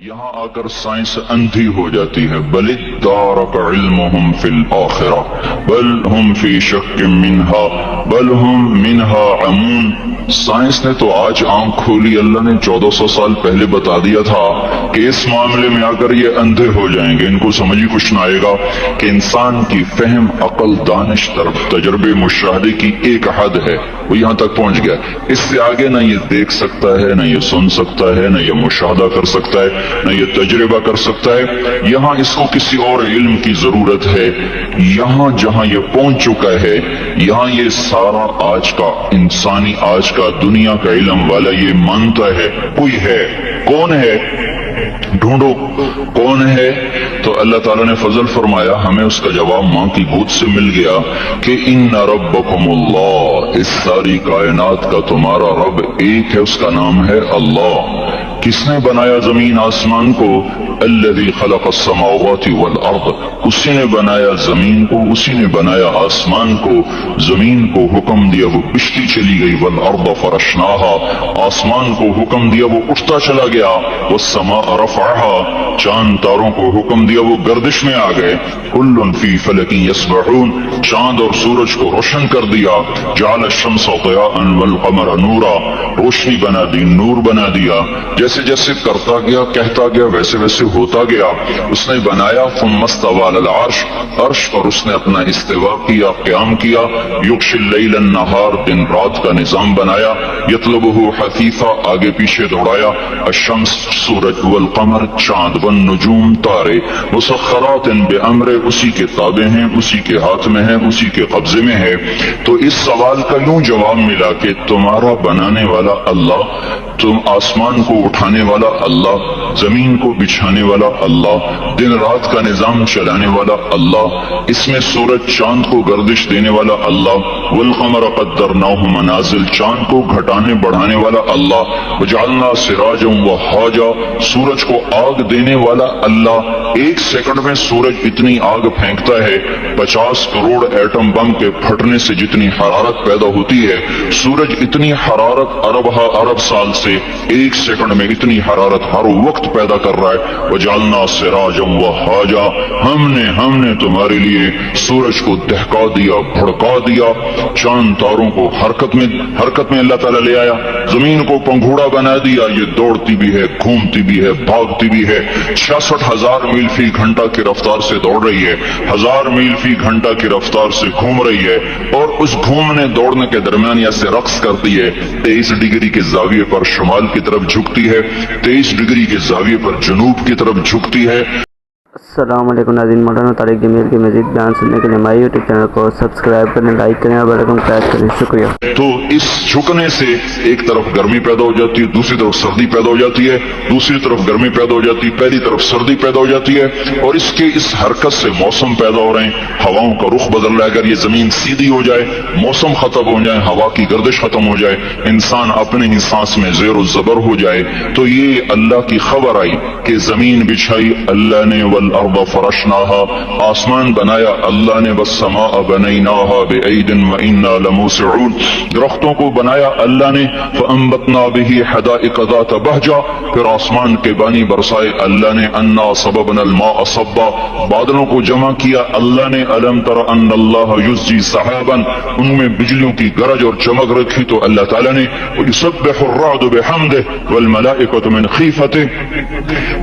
یہاں آ کر سائنس اندھی ہو جاتی ہے. بل ادارک علمہم فی الآخرہ بل ہم فی شک منہا بل ہم منہا عمون. سائنس نے تو آج آنکھ کھولی. اللہ نے 1400 سال پہلے بتا دیا تھا کہ اس معاملے میں آ کر یہ اندھے ہو جائیں گے. ان کو سمجھ ہی کچھ نہ آئے گا کہ انسان کی فہم، عقل، دانش، تجربے، مشاہدے کی ایک حد ہے، وہ یہاں تک پہنچ گیا. اس سے آگے نہ یہ دیکھ سکتا ہے، نہ یہ سن سکتا ہے، نہ یہ مشاہدہ کر سکتا ہے، نہ یہ تجربہ کر سکتا ہے. یہاں اس کو کسی اور علم کی ضرورت ہے. یہاں جہاں یہ پہنچ چکا ہے، یہاں یہ سارا آج کا انسانی، آج کا دنیا کا علم والا یہ مانتا ہے کوئی ہے. کون ہے؟ ڈھونڈو کون ہے. تو اللہ تعالیٰ نے فضل فرمایا، ہمیں اس کا جواب ماں کی گود سے مل گیا کہ ان ربکم اللہ، اس ساری کائنات کا تمہارا رب ایک ہے، اس کا نام ہے اللہ. کس نے بنایا زمین آسمان کو؟ الذی خلق السماوات والارض، اسی نے بنایا زمین کو، اسی نے بنایا آسمان کو. زمین کو حکم دیا وہ پشتی چلی گئی، والارض فرشناها، آسمان کو حکم دیا وہ اٹھتا چلا گیا. والسماء رفعها، چاند تاروں کو حکم دیا وہ گردش میں آ گئے. کل فی فلک یسبحون، چاند اور سورج کو روشن کر دیا. جعل الشمس ضیاء والقمر نورا، روشنی بنا دی، نور بنا دیا. جیسے جیسے کرتا گیا، کہتا گیا، ویسے ویسے ہوتا گیا. اس نے بنایا. ثم استوى على العرش، عرش پر اس نے اپنا استوا کیا، قیام کیا. یغشی اللیل النہار، دن رات کا نظام بنایا. یطلبہ حثیثا، آگے پیچھے دوڑایا. الشمس، سورج، والقمر، چاند، والنجوم، تارے، مسخرات بامر، اسی کے تابع ہیں، اسی کے ہاتھ میں ہیں، اسی کے قبضے میں ہے. تو اس سوال کا یوں جواب ملا کہ تمہارا بنانے والا اللہ، تم آسمان کو اٹھانے والا اللہ، زمین کو بچھانے والا اللہ، دن رات کا نظام چلانے والا اللہ، اس میں سورج چاند کو گردش دینے والا اللہ. والقمر قدرناہ منازل، چاند کو گھٹانے بڑھانے والا اللہ. وجعلنا سراجا وہاجا، سورج کو آگ دینے والا اللہ. ایک سیکنڈ میں سورج اتنی آگ پھینکتا ہے، 50 کروڑ ایٹم بم کے پھٹنے سے جتنی حرارت پیدا ہوتی ہے، سورج اتنی حرارت ارب سال سے ایک سیکنڈ میں اتنی حرارت ہر وقت پیدا کر رہا ہے. وجعلنا سراجا وہاجا، ہم نے تمہارے لیے سورج کو دہکا دیا، بھڑکا دیا. چاند تاروں کو حرکت میں اللہ تعالیٰ لے آیا. زمین کو پنگھوڑا بنا دیا، یہ دوڑتی بھی ہے، گھومتی بھی ہے، بھاگتی بھی ہے. 66,000 میل فی گھنٹہ کی رفتار سے دوڑ رہی ہے، 1000 میل فی گھنٹہ کی رفتار سے گھوم رہی ہے. اور اس گھومنے دوڑنے کے درمیان یا سے رقص کرتی ہے. 23 ڈگری کے زاویے پر شمال کی طرف جھکتی ہے، 23 ڈگری کے زاویے پر جنوب کی طرف جھکتی ہے. السلام علیکم ناظرین، مولانا طارق جمیل کے مزید بیان سننے کے لیے ہمارے یوٹیوب چینل کو سبسکرائب کریں، لائک کریں اور بیل آئیکن پریس کریں. شکریہ. تو اس جھکنے سے ایک طرف گرمی پیدا ہو جاتی ہے، دوسری طرف سردی پیدا ہو جاتی ہے، دوسری طرف گرمی پیدا ہو جاتی ہے، پہلی طرف سردی پیدا ہو جاتی ہے. اور اس کے اس حرکت سے موسم پیدا ہو رہے ہیں، ہواؤں کا رخ بدل رہا ہے. اگر یہ زمین سیدھی ہو جائے، موسم ختم ہو جائے، ہوا کی گردش ختم ہو جائے، انسان اپنے ہی سانس میں زیر و زبر ہو جائے، تو یہ اللہ کی خبر آئی کہ زمین بچھائی اللہ نے، والارض فرشناها، آسمان بنایا اللہ نے، والسماء بنیناها بأید وإنا لموسعون، درختوں کو بنایا اللہ نے. فأنبتنا به حدائق ذات بہجہ، پھر آسمان کے بانی برسائے اللہ نے. انا صببنا الماء صبا، بادلوں کو جمع کیا اللہ نے. الم تر ان اللہ یزجی سحابا، ان میں بجلیوں کی گرج اور چمک رکھی تو اللہ تعالیٰ نے. یسبح الرعد بحمدہ والملائکۃ من خیفتہ،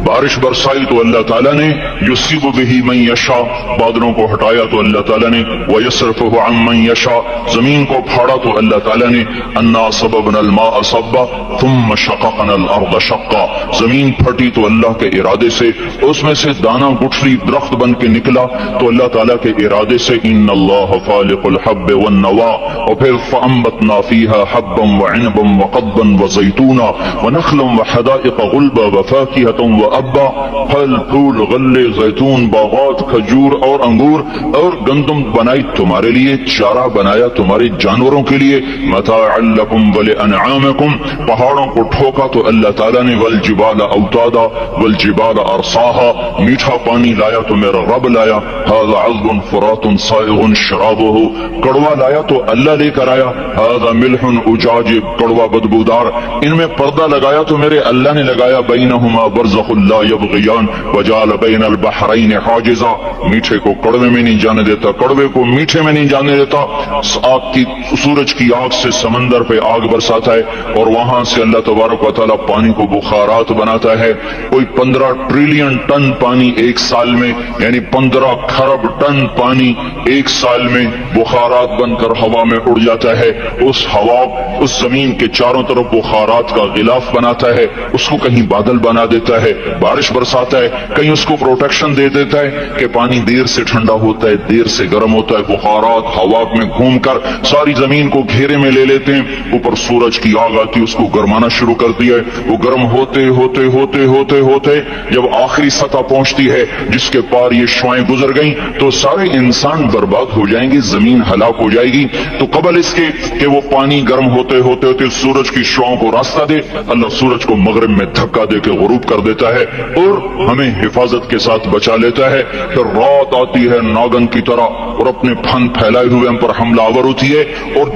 بارش برسائی تو اللہ تعالیٰ نے. یصیب به من یشاء، بادلوں کو ہٹایا تو اللہ تعالیٰ نے. ویصرفہ عن من یشاء، زمین کو پھاڑا تو اللہ تعالیٰ نے. انا صببنا الماء صبا ثم شققنا الارض شقا، زمین پھٹی تو اللہ کے ارادے سے، اس میں سے دانا گٹھلی درخت بن کے نکلا تو اللہ تعالیٰ کے ارادے سے. ان اللہ فالق الحب والنوا، اور پھر فانبتنا فیہا حبا وعنبا وقضبا وزیتونا ونخلا وحدائق غلبا وفاکہۃ وابا، پھل پھول غلے जैतून, बागात, खजूर और अंगूर और गंदम बनाई तुम्हारे लिए, चारा बनाया तुम्हारे जानवरों के लिए, मताअन लकुम व लिअनआमिकुम, पहाड़ों को ठोका तो अल्लाह ताला ने, वल जिबाल औतादा वल जिबाल अरसाहा, मीठा पानी लाया तो मेरा रब लाया, हाज़ा अज़बुन फुरातुन साइगुन शराबुहु, कड़वा लाया तो अल्लाह लेकर आया, हाज़ा मिल्हुन उजाजिब, कड़वा बदबूदार, इनमें पर्दा लगाया तो मेरे अल्लाह ने लगाया, बैनहुमा बरज़खुन ला यबग़ियान वजाल बैनल बहरैन हाजिज़ा, मीठे को कड़वे में नहीं जाने देता, कड़वे को मीठे में नहीं जाने देता, आग की, सूरज की आग से समंदर पे आग बरसाता है और वहां से अल्लाह तबारक व तआला पानी को बुखारात बनाता है। कोई 15 ट्रिलियन टन पानी एक साल में, यानी 15 खरब टन पानी एक साल में बुखारात बनकर हवा में उड़ जाता है। उस हवा, उस जमीन के चारों तरफ बुखारात का गिलाफ बनाता है, उसको कहीं बादल बना देता है, बारिश बरसाता है, कहीं उसको प्रोटेक्शन दे देता है कि पानी देर से ठंडा होता है, देर से गर्म होता है। बुखारात हवा में घूमकर सारी जमीन को घेरे में ले लेते हैं। ऊपर सूरज की आग आती है, उसको गर्माना शुरू करती है। वो गर्म होते होते होते होते होते जब आखिरी सतह पहुंचती है जिसके पार ये शुआएं गुजर गईं तो सारे इंसान बर्बाद हो जाएंगे, जमीन हलाक हो जाएगी। तो कबल इसके कि वो पानी गर्म होते होते होते सूरज की शुआओं को रास्ता दे, अल्लाह सूरज को मगरिब में धक्का दे के गुरूब कर देता है और हमें हिफाजत के साथ बचा लेता है। फिर रात आती है नागन की तरह और अपने फन फैलाए हुए हम पर हमलावर होती है और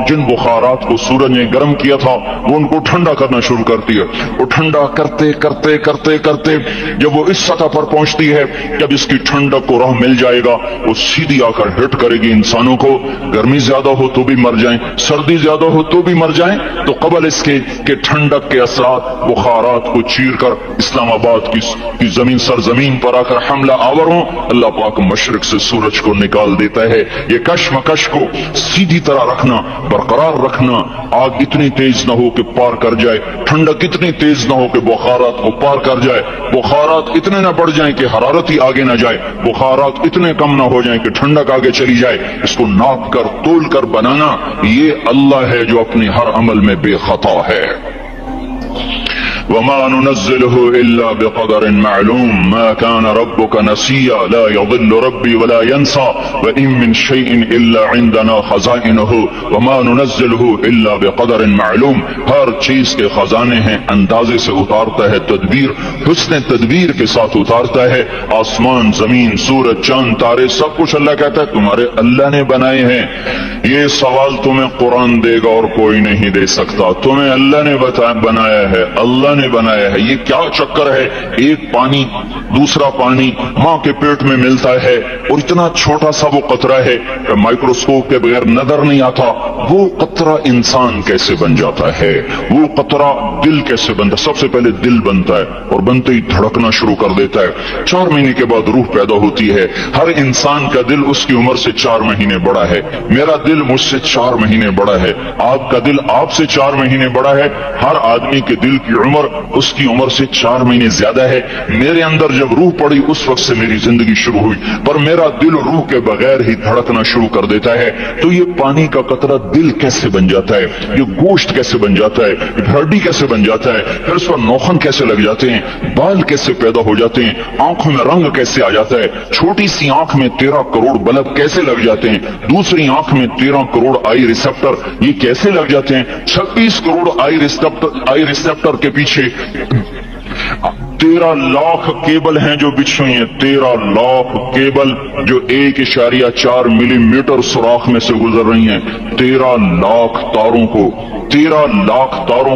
जिन बुखारात को सूरज ने गर्म किया था वो उनको ठंडा करना शुरू करती है। वो ठंडा करते करते करते करते जब वो इस सतह पर पहुंचती है, जब इसकी ठंडक को राह मिल जाएगा, वो सीधी आकर हिट करेगी इंसानों को। गर्मी ज्यादा हो तो भी मर जाएं, सर्दी ज्यादा हो तो भी मर जाएं। तो कबल इसके कि ठंडक के असरात बुखारात को चीर कर इस्लामाबाद की जमीन सरजमीन पर आकर हमला आवर हो, अल्लाह पाक मशरिक से सूरज को निकाल देता है। ये कशमकश को सीधी तरह रखना, बरकरार रखना, आग इतनी तेज न हो कि पार कर जाए, ठंडक इतनी तेज न हो कि बुखारात को पार कर जाए, बुखारात इतने न बढ़ जाए कि हरारत ही आगे न जाए, बुखारात इतने कम न हो जाए कि ठंडक आगे चली जाए। इसको नाप कर तोल कर बनाना, ये अल्लाह है जो अपने हर अमल में बेखता है। वमा नुनज़्ज़िलुहु इल्ला बिक़दरिन मालूम मा कान रब्बुका नसिया ला यज़िल्लु रब्बी वला यंसा व इन मिन शैइन इल्ला इंदना खज़ाइनुहु वमा नुनज़्ज़िलुहु इल्ला बिक़दरिन मालूम। हर चीज के खजाने हैं, अंदाजे से उतारता है, तदबीर हुस्न तदबीर के साथ उतारता है। आसमान, जमीन, सूरज, चांद, तारे, सब कुछ अल्लाह कहता है तुम्हारे अल्लाह ने बनाए हैं। ये सवाल तुम्हें कुरान देगा और कोई नहीं दे सकता। तुम्हें अल्लाह ने बनाया है, अल्लाह ने बनाया है। ये क्या चक्कर है, एक पानी दूसरा पानी माँ के पेट में मिलता है और इतना छोटा सा वो कतरा है, माइक्रोस्कोप के बगैर नजर नहीं आता। वो कतरा इंसान कैसे बन जाता है, वो कतरा दिल कैसे बनता है। सबसे पहले दिल बनता है और बनते ही धड़कना शुरू कर देता है। 4 महीने के बाद रूह पैदा होती है। हर इंसान का दिल उसकी उम्र से 4 महीने बड़ा है। मेरा दिल मुझसे 4 महीने बड़ा है, आपका दिल आपसे 4 महीने बड़ा है। हर आदमी के दिल की उम्र उसकी उम्र से 4 महीने ज्यादा है। मेरे अंदर जब रूह पड़ी उस वक्त से मेरी जिंदगी शुरू हुई, पर मेरा दिल रूह के बगैर ही धड़कना शुरू कर देता है। तो ये पानी का कतरा दिल कैसे बन जाता है, ये गोश्त कैसे बन जाता है, हड्डी कैसे बन जाता है, फिर उस पर नौखन कैसे लग जाते हैं, बाल कैसे पैदा हो जाते हैं, आंखों में रंग कैसे आ जाता है, छोटी सी आंख में 13 करोड़ बल्ब कैसे लग जाते हैं, दूसरी आंख में 13 करोड़ आई रिसेप्टर ये कैसे लग जाते हैं, 26 करोड़ आई रिसेप्टर के पीछे 13 लाख केबल हैं जो बिछी हुई हैं। 13 लाख केबल जो 1.4 मिलीमीटर सुराख में से गुजर रही हैं। 13 लाख तारों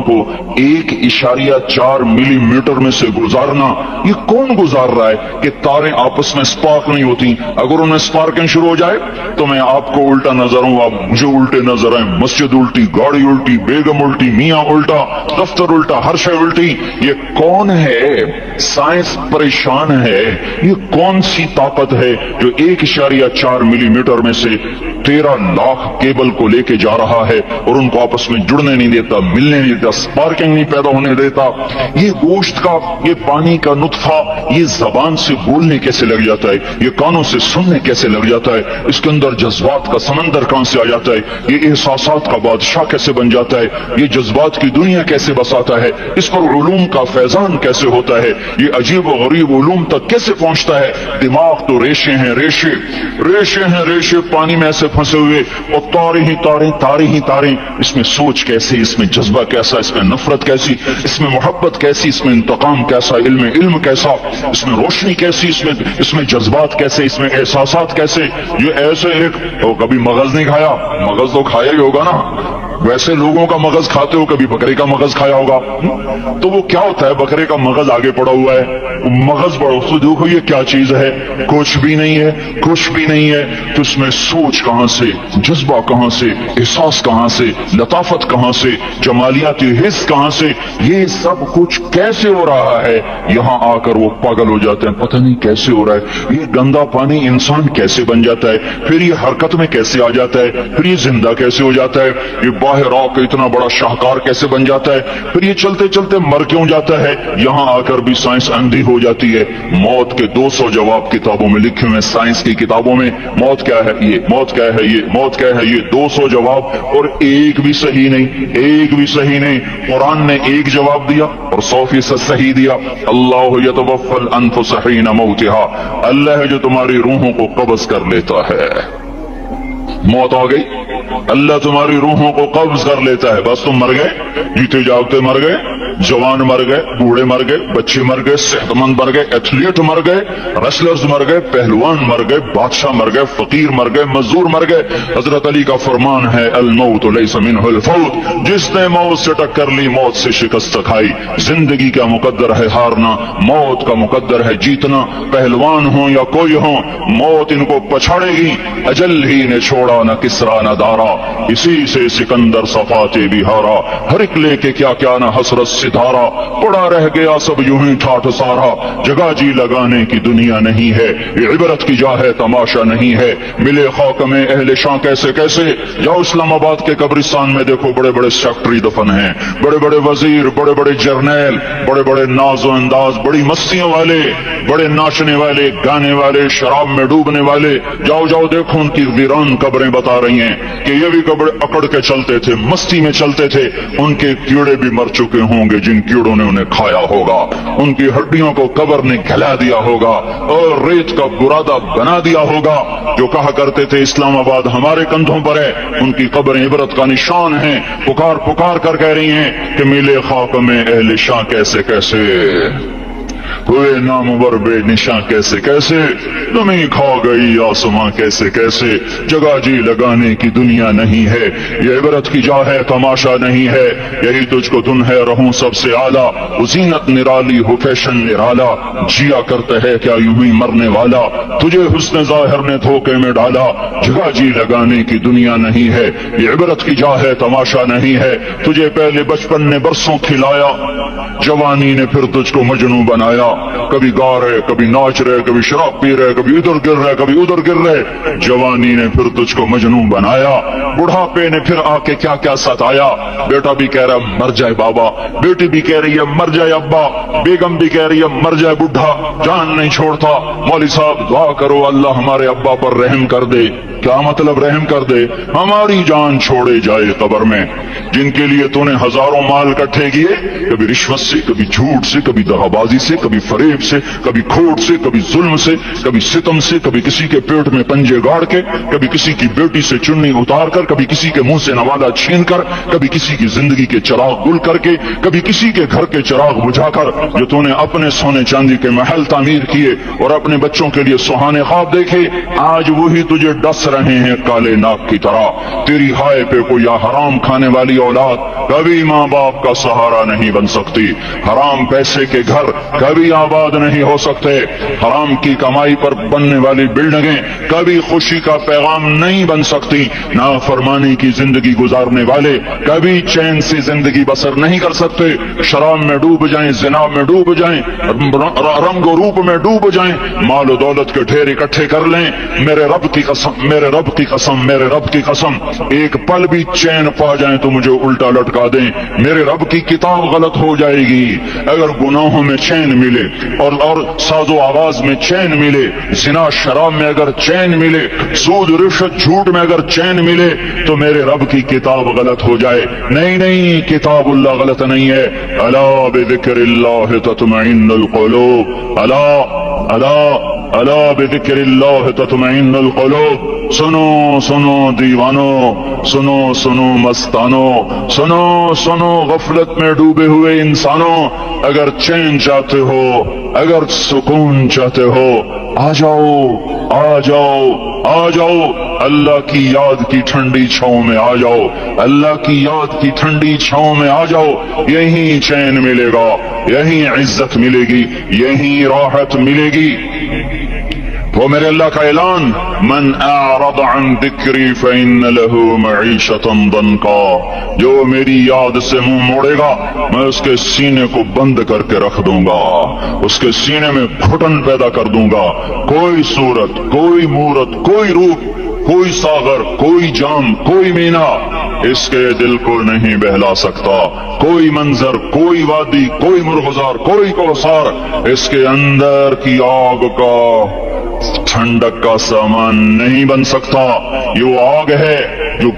को 1.4 मिलीमीटर में से गुजारना, ये कौन गुजार रहा है कि तारें आपस में स्पार्क नहीं होती। अगर उनमें स्पार्किंग शुरू हो जाए तो मैं आपको उल्टा नजर हूं, आप मुझे उल्टे नजर आए, मस्जिद उल्टी, गाड़ी उल्टी, बेगम उल्टी, मियां उल्टा, दफ्तर उल्टा, हर शय उल्टी। ये कौन है? साइंस परेशान है। ये कौन सी ताकत है जो 1.4 मिलीमीटर में से 13 लाख केबल को लेके जा रहा है और उनको आपस में जुड़ने नहीं देता, मिलने नहीं देता, स्पार्किंग नहीं पैदा होने देता। ये गोश्त का, ये पानी का नुत्फा, ये जबान से बोलने कैसे लग जाता है, ये कानों से सुनने कैसे लग जाता है, इसके अंदर जज्बात का समंदर कहां से आ जाता है, ये एहसासात का बादशाह कैसे बन जाता है, ये जज्बात की दुनिया कैसे बसाता है, इस पर उलूम का फैजान कैसे कैसे होता है, ये अजीब व गरीब उलूम तक कैसे पहुंचता है। दिमाग तो रेशे हैं, रेशे रेशे हैं, रेशे पानी में ऐसे फंसे हुए, और तारे ही तारे, तारे ही तारे। इसमें सोच कैसी, इसमें जज्बा कैसा, इसमें नफरत कैसी, इसमें मोहब्बत कैसी, इसमें इंतकाम कैसा, इल्म कैसा, इसमें रोशनी कैसी, इसमें जज्बात कैसे, इसमें एहसासात कैसे। ये ऐसे एक, तो कभी मगज नहीं खाया, मगज तो खाया ही होगा ना, वैसे लोगों का मगज खाते हो, कभी बकरे का मगज खाया होगा। तो वो क्या होता है, बकरे का मगज आगे पड़ा हुआ है, मगज बड़ा, तो देखो ये क्या चीज है, कुछ भी नहीं है, कुछ भी नहीं है। तो इसमें सोच कहां से, जज्बा कहां से, एहसास कहां से, लताफत कहां से, जमालियाती हिस्स कहां से, ये सब कुछ कैसे हो रहा है। यहां आकर वो पागल हो जाते हैं, पता नहीं कैसे हो रहा है। ये गंदा पानी इंसान कैसे बन जाता है, फिर ये हरकत में कैसे आ जाता है, फिर ये जिंदा कैसे हो जाता है, ये बाहर आकर इतना बड़ा शाहकार कैसे बन जाता है, फिर ये चलते चलते मर क्यों जाता है। यहां आकर भी साइंस अंधी हो जाती है। मौत के 200 जवाब किताबों में लिखे हुए, साइंस की किताबों में, मौत क्या है, ये मौत क्या है, ये मौत क्या है, ये 200 जवाब, और एक भी सही नहीं, एक भी सही नहीं। कुरान ने एक जवाब दिया और 100% सही दिया। अल्लाह यतवफ़ल अनफुसहीन मौतिहा, अल्लाह है जो तुम्हारी रूहों को कब्ज कर लेता है। मौत आ गई, अल्लाह तुम्हारी रूहों को कब्ज कर लेता है, बस तुम मर गए, जीते जागते मर गए, जवान मर गए, बूढ़े मर गए, बच्चे मर गए, सेहतमंद मर गए, एथलीट मर गए, रेसलर्स मर गए, पहलवान मर गए, बादशाह मर गए, फकीर मर गए, मजदूर मर गए। हजरत अली का फरमान है, अल मौत लैसा मिनहुल फौत, जिसने मौत से टक्कर ली मौत से शिकस्त खाई। जिंदगी का मुकद्दर है हारना, मौत का मुकद्दर है जीतना। पहलवान हो या कोई हो, मौत इनको पछाड़ेगी। अजल ही ने छोड़ा न किसरा न दारा, इसी से सिकंदर सफाते भी हारा। हर एक लेके क्या क्या न हसरत सितारा, पड़ा रह गया सब यूं ही ठाठ सारा। जगह जी लगाने की दुनिया नहीं है, ये इबरत की जा है तमाशा नहीं है। मिले खाक में अहले शां कैसे कैसे, जाओ इस्लामाबाद के कब्रिस्तान में देखो, बड़े बड़े सेक्रेटरी दफन हैं, बड़े बड़े वजीर, बड़े बड़े जर्नैल, बड़े बड़े नाजो अंदाज, बड़ी मस्तियों वाले, बड़े नाचने वाले, गाने वाले, शराब में डूबने वाले। जाओ जाओ देखो, उनकी वीरान कब्रें बता रही हैं कि ये भी कब्र अकड़ के चलते थे, मस्ती में चलते थे। उनके कीड़े भी मर चुके होंगे जिन कीड़ों ने उन्हें खाया होगा। उनकी हड्डियों को कब्र ने गला दिया होगा और रेत का बुरादा बना दिया होगा। जो कहा करते थे इस्लामाबाद हमारे कंधों पर है, उनकी कब्रें इबरत का निशान है। पुकार पुकार कर कह रही हैं कि मिले खाक में अहले शां कैसे कैसे, हुए नामवर बेनिशां कैसे कैसे, तुम्हें खा गई आसमां कैसे कैसे। जगह जी लगाने की दुनिया नहीं है, ये इबरत की जा है तमाशा नहीं है। यही तुझको धुन है रहूं सबसे आला, उजीनत निराली हो फैशन निराला। जिया करते है क्या यूं ही मरने वाला, तुझे हुस्न जाहिर ने धोखे में डाला। जगह जी लगाने की दुनिया नहीं है, ये इबरत की जा है तमाशा नहीं है। तुझे पहले बचपन ने बरसों खिलाया, जवानी ने फिर तुझको मजनू बनाया। कभी गा रहे, कभी नाच रहे, कभी शराब पी रहे, कभी इधर गिर रहे, कभी उधर गिर रहे। जवानी ने फिर तुझको मजनू बनाया, बुढ़ापे ने फिर आके क्या क्या सताया। बेटा भी कह रहा है मर जाए बाबा, बेटी भी कह रही है मर जाए अब्बा, बेगम भी कह रही है मर जाए बुढ़ा, जान नहीं छोड़ता। मौली साहब दुआ करो अल्लाह हमारे अब्बा पर रहम कर दे। क्या मतलब रहम कर दे, हमारी जान छोड़े जाए कब्र में। जिनके लिए तूने हजारों माल इकट्ठे किए, कभी रिश्वत से, कभी झूठ से, कभी दगाबाजी से, कभी फरेब से, कभी खोट से, कभी जुल्म से, कभी सितम से, कभी किसी के पेट में पंजे गाड़ के, कभी किसी की बेटी से चुन्नी उतार कर, कभी किसी के मुंह से नवाला छीन कर, कभी किसी की जिंदगी के चिराग गुल करके, कभी किसी के घर के चिराग बुझाकर। जो तूने अपने सोने चांदी के महल तामीर किए और अपने बच्चों के लिए सुहाने ख्वाब देखे, आज वही तुझे डस रहे हैं काले नाग की तरह। तेरी हाय पे कोई हराम खाने वाली औलाद कभी माँ बाप का सहारा नहीं बन सकती। हराम पैसे के घर कभी आबाद नहीं हो सकते। हराम की कमाई पर बनने वाली बिल्डिंगें कभी खुशी का पैगाम नहीं बन सकती। नाफरमानी की जिंदगी गुजारने वाले कभी चैन से जिंदगी बसर नहीं कर सकते। शराब में डूब जाएं, जिना में डूब जाएं, रंग रूप में डूब जाएं, माल दौलत के ढेर इकट्ठे कर लें, मेरे रब की कसम, मेरे रब की कसम, मेरे रब की कसम, एक पल भी चैन पा जाएं तो मुझे उल्टा लटका दें। मेरे रब की किताब गलत हो जाएगी। अगर गुनाहों में चैन मिले ملے اور ساز و آواز میں چین ملے، زنا شراب میں اگر چین ملے، سود رشوت جھوٹ میں اگر چین ملے تو میرے رب کی کتاب غلط ہو جائے؟ نہیں نہیں، کتاب اللہ غلط نہیں ہے۔ الا بذکر اللہ تطمئن القلوب، الا الا الا بذکر اللہ تطمئن القلوب۔ سنو سنو دیوانو، سنو سنو مستانو، سنو سنو غفلت میں ڈوبے ہوئے انسانوں، اگر چین چاہتے ہو، اگر سکون چاہتے ہو، آ جاؤ آ جاؤ آ جاؤ، اللہ کی یاد کی ٹھنڈی چھاؤں میں آ جاؤ، اللہ کی یاد کی ٹھنڈی چھاؤں میں آ جاؤ۔ یہیں چین ملے گا، یہیں عزت ملے گی، یہیں راحت ملے گی۔ وہ میرے اللہ کا اعلان، من اعرض عن ذکری فإن له معیشۃ ضنکا، جو میری یاد سے منہ موڑے گا میں اس کے سینے کو بند کر کے رکھ دوں گا، اس کے سینے میں گھٹن پیدا کر دوں گا۔ کوئی صورت، کوئی مورت، کوئی روپ، کوئی ساغر، کوئی جام، کوئی مینا اس کے دل کو نہیں بہلا سکتا۔ کوئی منظر، کوئی وادی، کوئی مرغزار، کوئی کوثر اس کے اندر کی آگ کا ٹھنڈک کا سامان نہیں بن سکتا۔ یہ وہ آگ ہے جو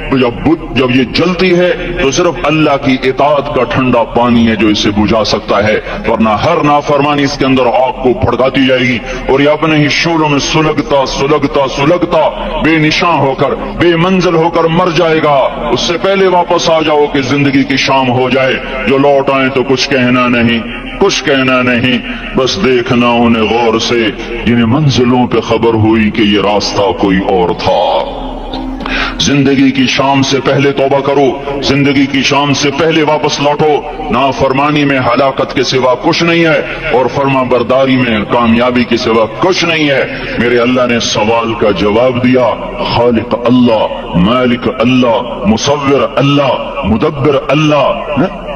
جب یہ جلتی ہے تو صرف اللہ کی اطاعت کا ٹھنڈا پانی ہے جو اسے بجھا سکتا ہے، ورنہ ہر نافرمانی اس کے اندر آگ کو بھڑکاتی جائے گی اور یہ اپنے ہی شعلوں میں سلگتا سلگتا سلگتا بے نشان ہو کر، بے منزل ہو کر مر جائے گا۔ اس سے پہلے واپس آ جاؤ کہ زندگی کی شام ہو جائے۔ جو لوٹ آئیں تو کچھ کہنا نہیں، کچھ کہنا نہیں، بس دیکھنا انہیں غور سے جنہیں منزلوں پہ خبر ہوئی کہ یہ راستہ کوئی اور تھا۔ زندگی کی شام سے پہلے توبہ کرو، زندگی کی شام سے پہلے واپس لوٹو۔ نافرمانی میں ہلاکت کے سوا کچھ نہیں ہے اور فرما برداری میں کامیابی کے سوا کچھ نہیں ہے۔ میرے اللہ نے سوال کا جواب دیا، خالق اللہ، مالک اللہ، مصور اللہ، مدبر اللہ،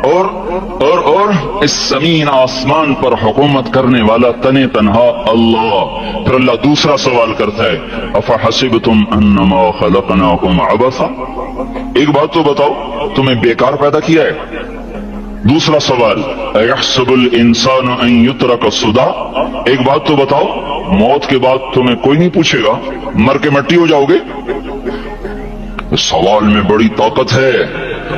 اور اس زمین آسمان پر حکومت کرنے والا تنے تنہا اللہ۔ پھر اللہ دوسرا سوال کرتا ہے، افحسبتم انما خلقناکم عبثا، ایک بات تو بتاؤ تمہیں بیکار پیدا کیا ہے؟ دوسرا سوال، ایحسب الانسان ان یترک سدی، ایک بات تو بتاؤ موت کے بعد تمہیں کوئی نہیں پوچھے گا، مر کے مٹی ہو جاؤ گے؟ سوال میں بڑی طاقت ہے،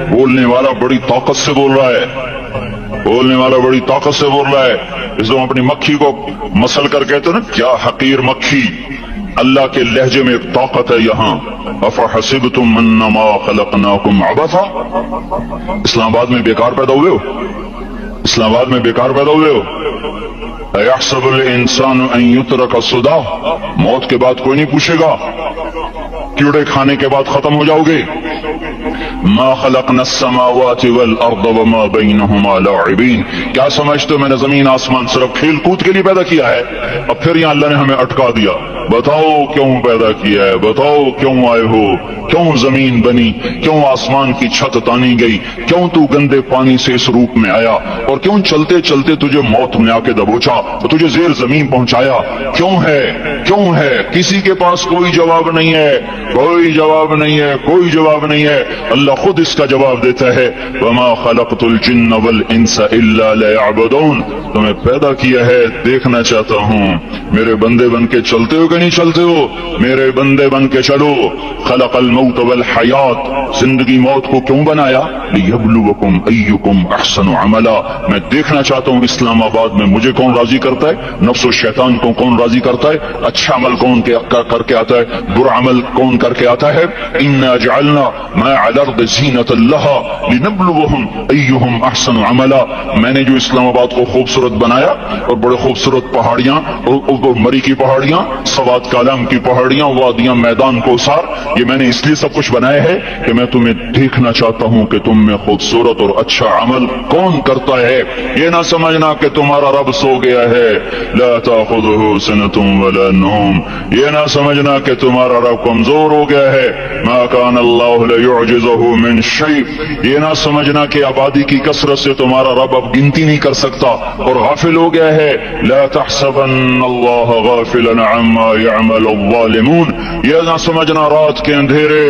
بولنے والا بڑی طاقت سے بول رہا ہے، بولنے والا بڑی طاقت سے بول رہا ہے۔ اس کو اپنی مکھی کو مسل کر کہتے ہیں نا، کیا حقیر مکھی، اللہ کے لہجے میں ایک طاقت ہے یہاں۔ افحسبتم انما خلقناکم عبثا، اسلام آباد میں بیکار پیدا ہوئے ہو، اسلام آباد میں بیکار پیدا ہوئے ہو۔ ایحسب الانسان ان یترک سدی، موت کے بعد کوئی نہیں پوچھے گا، کیڑے کھانے کے بعد ختم ہو جاؤ گے۔ ما خلقنا السماوات والارض وما بینہما لاعبین، کیا سمجھتے ہو میں نے زمین آسمان صرف کھیل کود کے لیے پیدا کیا ہے؟ اب پھر یہاں اللہ نے ہمیں اٹکا دیا، بتاؤ کیوں پیدا کیا ہے، بتاؤ کیوں آئے ہو، کیوں زمین بنی، کیوں آسمان کی چھت تانی گئی، کیوں تو گندے پانی سے اس روپ میں آیا، اور کیوں چلتے چلتے تجھے موت نے آ کے دبوچا اور تجھے زیر زمین پہنچایا؟ کیوں ہے، کیوں ہے؟ کسی کے پاس کوئی جواب نہیں ہے، کوئی جواب نہیں ہے، کوئی جواب نہیں ہے۔ اللہ خود اس کا جواب دیتا ہے، وما خلقت الجن والانس الا ليعبدون، تمہیں پیدا کیا ہے دیکھنا چاہتا ہوں میرے بندے بن کے چلتے ہو کہ نہیں چلتے ہو، میرے بندے بن کے چلو۔ خلق الموت والحیات، زندگی موت کو کیوں بنایا؟ لیبلوکم ایکم احسن عملا، میں دیکھنا چاہتا ہوں اسلام آباد میں مجھے کون راضی کرتا ہے، نفس و شیطان کو کون راضی کرتا ہے، اچھا عمل کون کر کے آتا ہے، برا عمل کون کر کے آتا ہے۔ انا جعلنا ما علی الارض زینۃ لها لنبلوہم ایہم احسن عملا، میں نے جو اسلام آباد کو خوبصورت بنایا اور بڑے خوبصورت پہاڑیاں، مری کی پہاڑیاں، سوات کالام کی پہاڑیاں، وادیاں، میدان کوثر، یہ میں نے اس لیے سب کچھ بنایا ہے کہ میں تمہیں دیکھنا چاہتا ہوں کہ تم میں خوبصورت اور اچھا عمل کون کرتا ہے۔ یہ نہ سمجھنا کہ تمہارا رب سو گیا ہے، لا تأخذہ سنۃ ولا نوم، یہ نہ سمجھنا کہ تمہارا رب کمزور ہو گیا ہے، ما کان اللہ لیعجزہ من شیء، یہ نہ سمجھنا کہ آبادی کی کثرت سے تمہارا رب اب گنتی نہیں کر سکتا اور غافل ہو گیا ہے، لا تحسبن اللہ غافلا عما यअमलु ज़ालिमून। ये ना समझना रात के अंधेरे,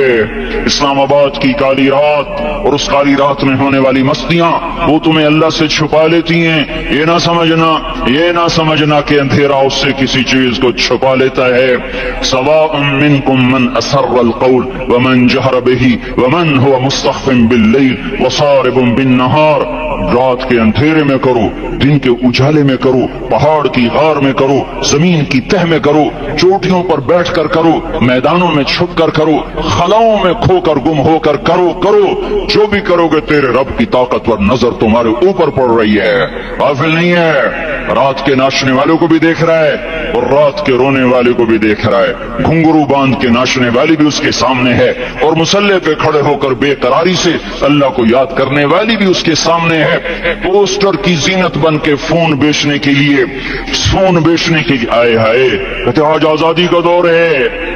इस्लाम आबाद की काली रात और उस काली रात में होने वाली मस्तियां वो तुम्हें अल्लाह से छुपा लेती हैं। ये ना समझना कि अंधेरा उससे किसी चीज को छुपा लेता है। सवाउन मिनकुम मन असर्रल कौल व मन जहर बिही व मन हुवा मुस्तख्फिन बिल्लैल व सारिबुन बिन्नहार। रात के अंधेरे में करो, दिन के उजाले में करो, पहाड़ की गार में करो, जमीन की तह में करो, चोटियों पर बैठकर करो, मैदानों में छुपकर करो, खलाओं में खोकर गुम होकर करो। जो भी करोगे तेरे रब की ताकतवर नजर तुम्हारे ऊपर पड़ रही है, गाफिल नहीं है। रात के नाचने वालों को भी देख रहा है और रात के रोने वाले को भी देख रहा है। घुंघरू बांध के नाचने वाली भी उसके सामने है और मुसल्ले पे खड़े होकर बेकरारी से अल्लाह को याद करने वाली भी उसके सामने है। पोस्टर की जीनत बन के फोन बेचने के लिए आए हाय कहते आज आजादी का दौर है।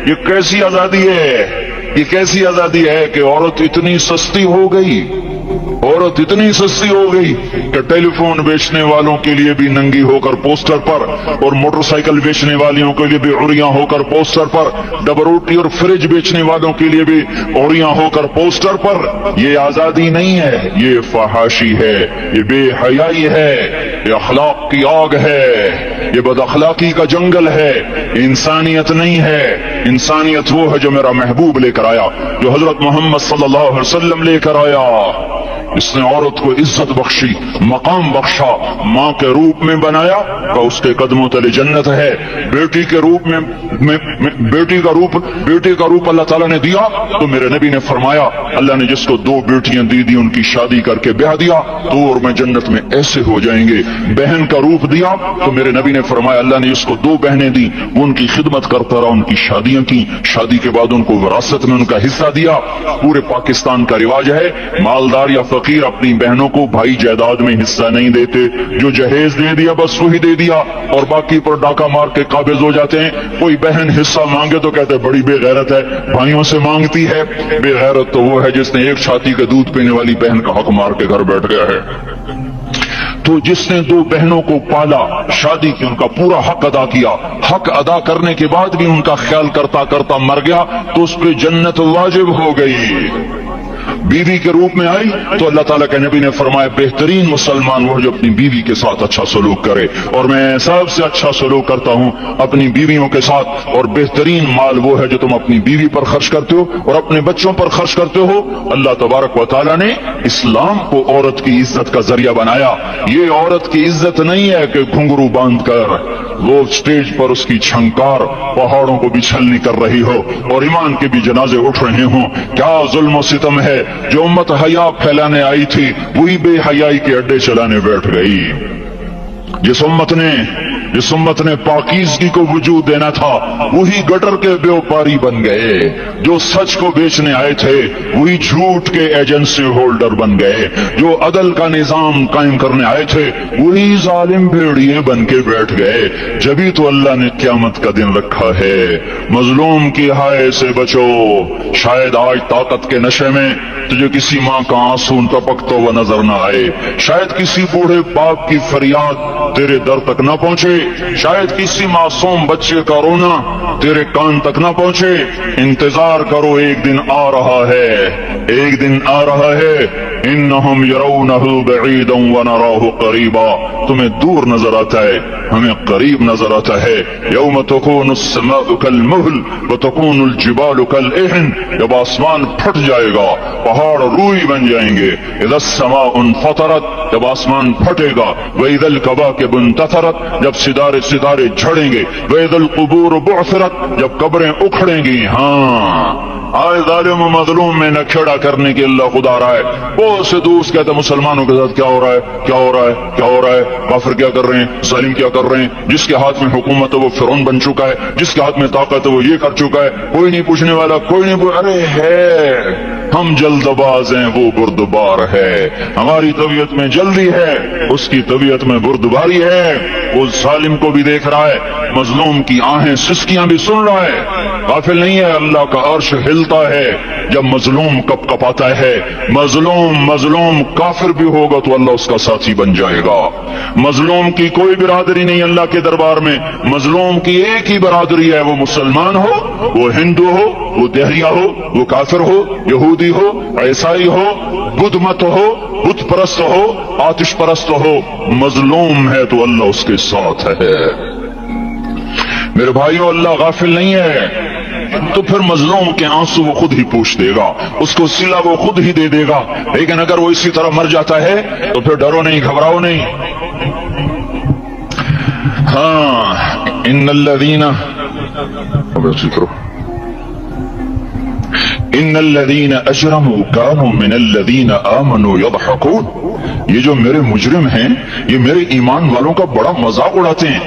ये कैसी आजादी है, ये कैसी आजादी है कि औरत इतनी सस्ती हो गई कि टेलीफोन बेचने वालों के लिए भी नंगी होकर पोस्टर पर और मोटरसाइकिल बेचने वालों के लिए भी उड़ियां होकर पोस्टर पर, डबल रोटी और फ्रिज बेचने वालों के लिए भी उड़ियां होकर पोस्टर पर। ये आजादी नहीं है, ये फहाशी है, ये बेहयाई है, ये अखलाक की आग है, ये बदअखलाकी का जंगल है। इंसानियत नहीं है। इंसानियत वो है जो मेरा महबूब लेकर आया, जो हजरत मोहम्मद सल्लल्लाहु अलैहि वसल्लम लेकर आया। इसने औरत को इज्जत बख्शी, मकाम बख्शा, माँ के रूप में बनाया का उसके कदमों तले जन्नत है। बेटी के रूप में बेटी का रूप अल्लाह ताला ने दिया तो मेरे नबी ने फरमाया अल्लाह ने जिसको 2 बेटियां दी उनकी शादी करके ब्याह दिया तो और मैं जन्नत में ऐसे हो जाएंगे। बहन का रूप दिया तो मेरे नबी ने फरमाया अल्लाह ने जिसको 2 बहनें दी वो उनकी खिदमत करता रहा, उनकी शादियां की, शादी के बाद उनको विरासत में उनका हिस्सा दिया। पूरे पाकिस्तान का रिवाज है मालदार या फकीर अपनी बहनों को भाई जायदाद में हिस्सा नहीं देते। जो जहेज दे दिया बस वही दे दिया और बाकी पर डाका मार के काबिज हो जाते हैं। कोई बहन हिस्सा मांगे तो कहते हैं बड़ी बेगैरत है, भाइयों से मांगती है। बेगैरत तो वो है जिसने एक छाती का दूध पीने वाली बहन का हक मार के घर बैठ गया है। तो जिसने 2 बहनों को पाला, शादी की, उनका पूरा हक अदा किया, हक अदा करने के बाद भी उनका ख्याल करता करता मर गया तो उस पर जन्नत वाजिब हो गई। बीवी के रूप में आई तो अल्लाह ताला के नबी ने फरमाया बेहतरीन मुसलमान वो जो अपनी बीवी के साथ अच्छा सलूक करे, और मैं सबसे अच्छा सलूक करता हूं अपनी बीवियों के साथ। और बेहतरीन माल वो है जो तुम अपनी बीवी पर खर्च करते हो और अपने बच्चों पर खर्च करते हो। अल्लाह तबारक व तआला ने इस्लाम को औरत की इज्जत का जरिया बनाया। ये औरत की इज्जत नहीं है कि घुंघरू बांध कर वो स्टेज पर उसकी झंकार पहाड़ों को भी छलनी कर रही हो और ईमान के भी जनाजे उठ रहे हो। क्या जुल्म और सितम है, जो उम्मत हया फैलाने आई थी वही बेहयाई के अड्डे चलाने बैठ गई। जिस उम्मत ने पाकीज़गी को वजूद देना था वही गटर के व्यापारी बन गए। जो सच को बेचने आए थे वही झूठ के एजेंसी होल्डर बन गए। जो अदल का निजाम कायम करने आए थे वही जालिम भेड़िए बन के बैठ गए। जभी तो अल्लाह ने क़यामत का दिन रखा है। मजलूम की हाय से बचो। शायद आज ताकत के नशे में तुझे किसी माँ का आंसू टपकता हुआ नजर न आए, शायद किसी बूढ़े बाप की फरियाद तेरे दर तक न पहुंचे, शायद किसी मासूम बच्चे का रोना तेरे कान तक न पहुंचे। इंतजार करो, एक दिन आ रहा है, एक दिन आ रहा है। इन्नहुम यरौनहु बईदन व नराहु करीबा। तुम्हें दूर नजर आता है, हमें करीब नजर आता है। यौम तकूनु अस्समाउ कलमुहल व तकूनु अलजिबालु कलइहन। जब आसमान फट जाएगा, पहाड़ रूई बन जाएंगे। इज़ा अस्समाउ फतरत, जब आसमान फटेगा। व इज़ल कवाकिब इंतथरत, जब सितारे सितारे झड़ेंगे। व इज़ल कुबूर बुअसरत, जब कब्रें उखड़ेंगी। हाँ, आए जालिम मजलूम में नखेड़ा करने के अल्लाह खुदा रहा है। बहुत से दोस्त कहते मुसलमानों के साथ क्या हो रहा है, क्या हो रहा है, क्या हो रहा है, काफिर क्या कर रहे हैं, जालिम क्या कर रहे हैं। जिसके हाथ में हुकूमत है वो फिरौन बन चुका है, जिसके हाथ में ताकत है वो ये कर चुका है। कोई नहीं पूछने वाला, कोई नहीं अरे है, हम जल्दबाज हैं, वो बुर्दबार है। हमारी तबीयत में जल्दी है, उसकी तबीयत में बुर्दबारी है। वो जालिम को भी देख रहा है, मजलूम की आहें सिसकियां भी सुन रहा है। गाफिल नहीं है। अल्लाह का अर्श हिलता है जब मजलूम कप कपाता है। मजलूम काफिर भी होगा तो अल्लाह उसका साथी बन जाएगा। मजलूम की कोई बिरादरी नहीं अल्लाह के दरबार में। मजलूम की एक ही बिरादरी है, वो मुसलमान हो, वो हिंदू हो, वो देहरिया हो, वो काफिर हो, यहूदी हो, ईसाई हो, बुद्ध मत हो, बुत परस्त हो, आतिश परस्त हो, मजलूम है तो अल्लाह उसके साथ है। मेरे भाइयों, अल्लाह गाफिल नहीं है। तो फिर मजलूम के आंसू वो खुद ही पूछ देगा, उसको सिला वो खुद ही दे देगा। लेकिन अगर वो इसी तरह मर जाता है तो फिर डरो नहीं, घबराओ नहीं। हाँ, इन्नल्लज़ीना अजरमू कानू मिनल्लज़ीना आमनू यضحकून। ये जो मेरे मुजरिम हैं, ये मेरे ईमान वालों का बड़ा मजाक उड़ाते हैं।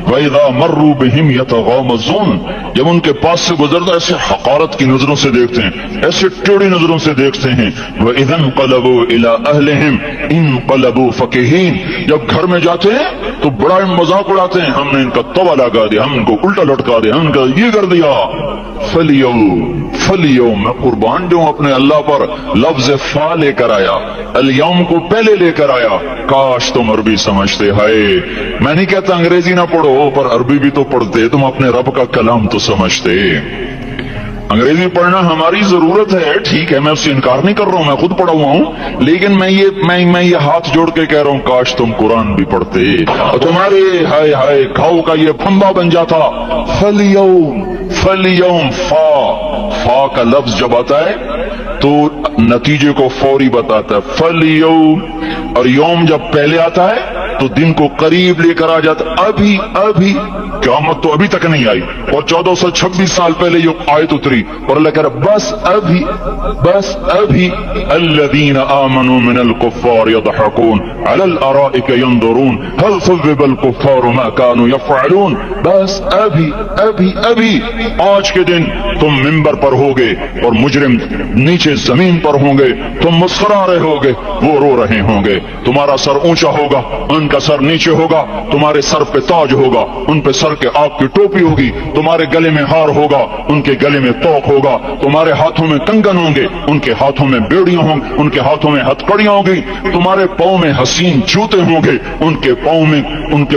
वइज़ा मर्रू बिहिम यतगामज़ून, जब उनके पास से गुजरता ऐसे हकारत की नजरों से देखते हैं, ऐसे टेढ़ी नजरों से देखते हैं। वइज़ा इनक़लबू इला अहलिहिम इनक़लबू फ़कीहीन, जब घर में जाते हैं तो बड़ा मजाक उड़ाते हैं, हमने इनका तवा लगा दिया, हम इनको उल्टा लटका दिया, हम इनका ये कर दिया। फलियो मैं कुर्बान जो अपने अल्लाह पर लफ्ज फा लेकर आया, अल-यौम को पहले लेकर आया। काश तुम अरबी समझते। हाय, मैं नहीं कहता अंग्रेजी ना पढ़ो, पर अरबी भी तो पढ़ते, तुम अपने रब का कलाम तो समझते। अंग्रेजी पढ़ना हमारी जरूरत है, ठीक है, मैं उससे इनकार नहीं कर रहा हूं, मैं खुद पढ़ा हुआ हूं। लेकिन मैं ये हाथ जोड़ के कह रहा हूं, काश तुम कुरान भी पढ़ते और तुम्हारे हाय हाय घाव का ये फंबा बन जाता। फलियौम फा का लफ्ज जब आता है तो नतीजे को फौरी बताता है। फलियौम, और यौम जब पहले आता है तो दिन को करीब लेकर आ जाता। अभी क़यामत तो अभी तक नहीं आई, और 1426 साल पहले ये आयत उतरी, और अल्लाह कह रहा बस अभी अल्लज़ीना आमनू मिनल कुफ़्फ़ार यضحकून अलल अराइक यंज़ुरून हल ज़ुव्विबल कुफ़्फ़ार मा कानू यफ़अलून। बस अभी आज के दिन तुम मिंबर पर होगे और मुजरिम नीचे जमीन पर होंगे, तुम मुस्कुरा रहे होगे, वो रो रहे होंगे। तुम्हारा सर ऊंचा होगा, उनका सर नीचे होगा, तुम्हारे सर पे ताज होगा, उन पे सर के आग की टोपी होगी, तुम्हारे गले में हार होगा, उनके गले में तोक होगा, तुम्हारे हाथों में कंगन होंगे, उनके हाथों में बेड़ियां होंगी, उनके हाथों में हथकड़ियां होंगी, तुम्हारे पांव में हसीन जूते होंगे, उनके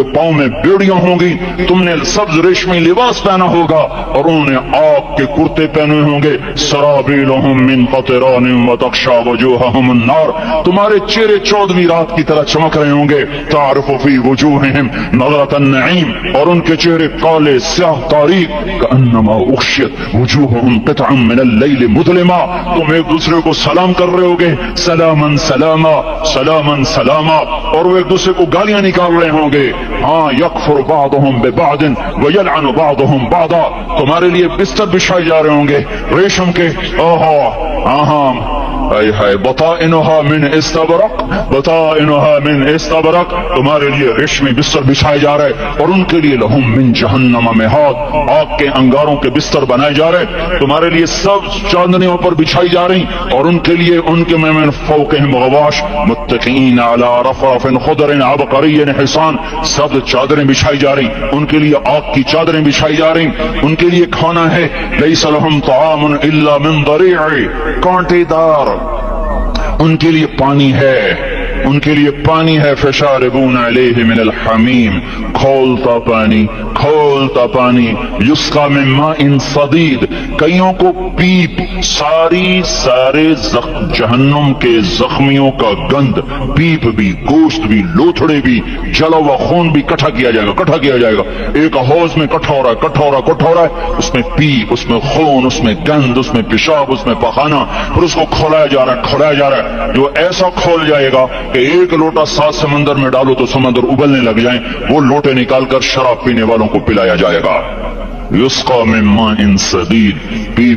पांव में बेड़ियां होंगी। तुमने सब्ज रेशमी लिबास पहना होगा और उन्होंने आग के कुर्ते पहने होंगे। सराबीलुहुम मिन क़तरान व तग़शा वजूहहुम अन्नार, तुम्हारे चेहरे 14वीं रात की तरह चमक रहे होंगे। तारिफ़ु फी वजूहिहिम नज़रतन नईम, और उनके चेहरे काले स्याह तारीक। कअन्नमा उग़शियत वजूहुहुम क़ित्अम मिनल लैल मुज़लिमा, तुम एक दूसरे को सलाम कर रहे होगे, सलामन सलामा सलामन सलामा, और वो एक दूसरे को गालियां निकाल रहे होंगे। हाँ, यकफुर बादुहुम बिबादिन व यलअनु बादुहुम बादा, तुम्हारे लिए बिस्तर बिछाए जा रहे होंगे रेशम के। हाय बताइनुहा मिन इस्तबरक, तुम्हारे लिए रेशमी बिस्तर बिछाए जा रहे, और उनके लिए लहुम मिन जहन्नम मिहाद, आग के अंगारों के बिस्तर बनाए जा रहे, तुम्हारे लिए सब चांदनियों पर बिछाई जा रही, और उनके लिए उनके में फौक़िहिम गवाश मुत्तक़ीन अला रफ़रफ़िन ख़ुदरिन अबक़रिय्यिन हिसान, सब चादरें बिछाई जा रही, उनके लिए आग की चादरें बिछाई जा रही। उनके लिए खाना है, लैसा लहुम तआमुन इल्ला मिन दरीअ, कांटेदार। उनके लिए पानी है, फशारिबून अलैहि मिनल हमीम, खौलता पानी, युस्का मिन माइन सदीद, कईयों को पीप, सारे जहन्नुम के जख्मियों का गंद, पीप भी, गोश्त भी, लोथड़े भी, जला हुआ खून भी इकट्ठा किया जाएगा। एक हौज में इकट्ठा हो रहा है, उसमें पीप, उसमें खून, उसमें गंद, उसमें पेशाब, उसमें पखाना, फिर उसको खोलाया जा रहा है, जो ऐसा खोल जाएगा कि एक लोटा 7 समंदर में डालो तो समंदर उबलने लग जाएं। वो लोटे निकालकर शराब पीने वालों को पिलाया जाएगा। युस्का मिन माइन सदीद, पी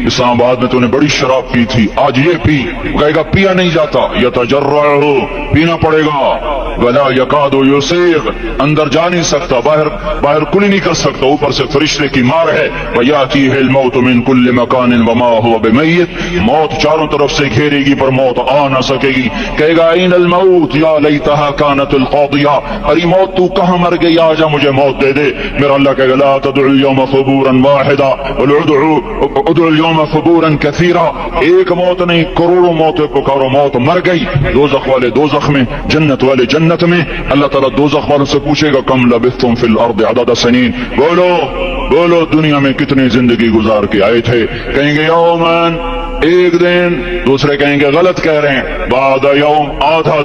इस्लामाबाद में तूने बड़ी शराब पी थी, आज ये पी, कहेगा पिया नहीं जाता, यतजर्रअहु, पीना पड़ेगा। वला यकादु युसीग, अंदर जा नहीं सकता, बाहर कुली नहीं कर सकता, ऊपर से फरिश्ते की मार है। वयातीहिल मौत मिन कुल्लि मकानिन वमा हुवा बिमय्यित, मौत चारों तरफ से घेरेगी पर मौत आ न सकेगी। कहेगा ऐनल मौत या लैतहा कानतुल क़ादिया, अरे मौत तू कहां मर गई, आजा मुझे मौत दे दे। मेरा अल्लाह कहेगा ला तदउ اليوم ثبورا واحدا ادعوا اليوم ثبورا كثيرا. ایک موت نہیں کروڑوں موتیں پکارو. موت مر گئی. دوزخ والے دوزخ میں, جنت والے جنت میں. اللہ تعالیٰ دوزخ والوں سے پوچھے گا کم لبثتم فی الارض عدد سنین, بولو دنیا میں کتنی زندگی گزار کے آئے تھے. کہیں گے یومن, ایک دن. دوسرے کہیں گے غلط کہہ رہے ہیں, بعد یوم, آدھا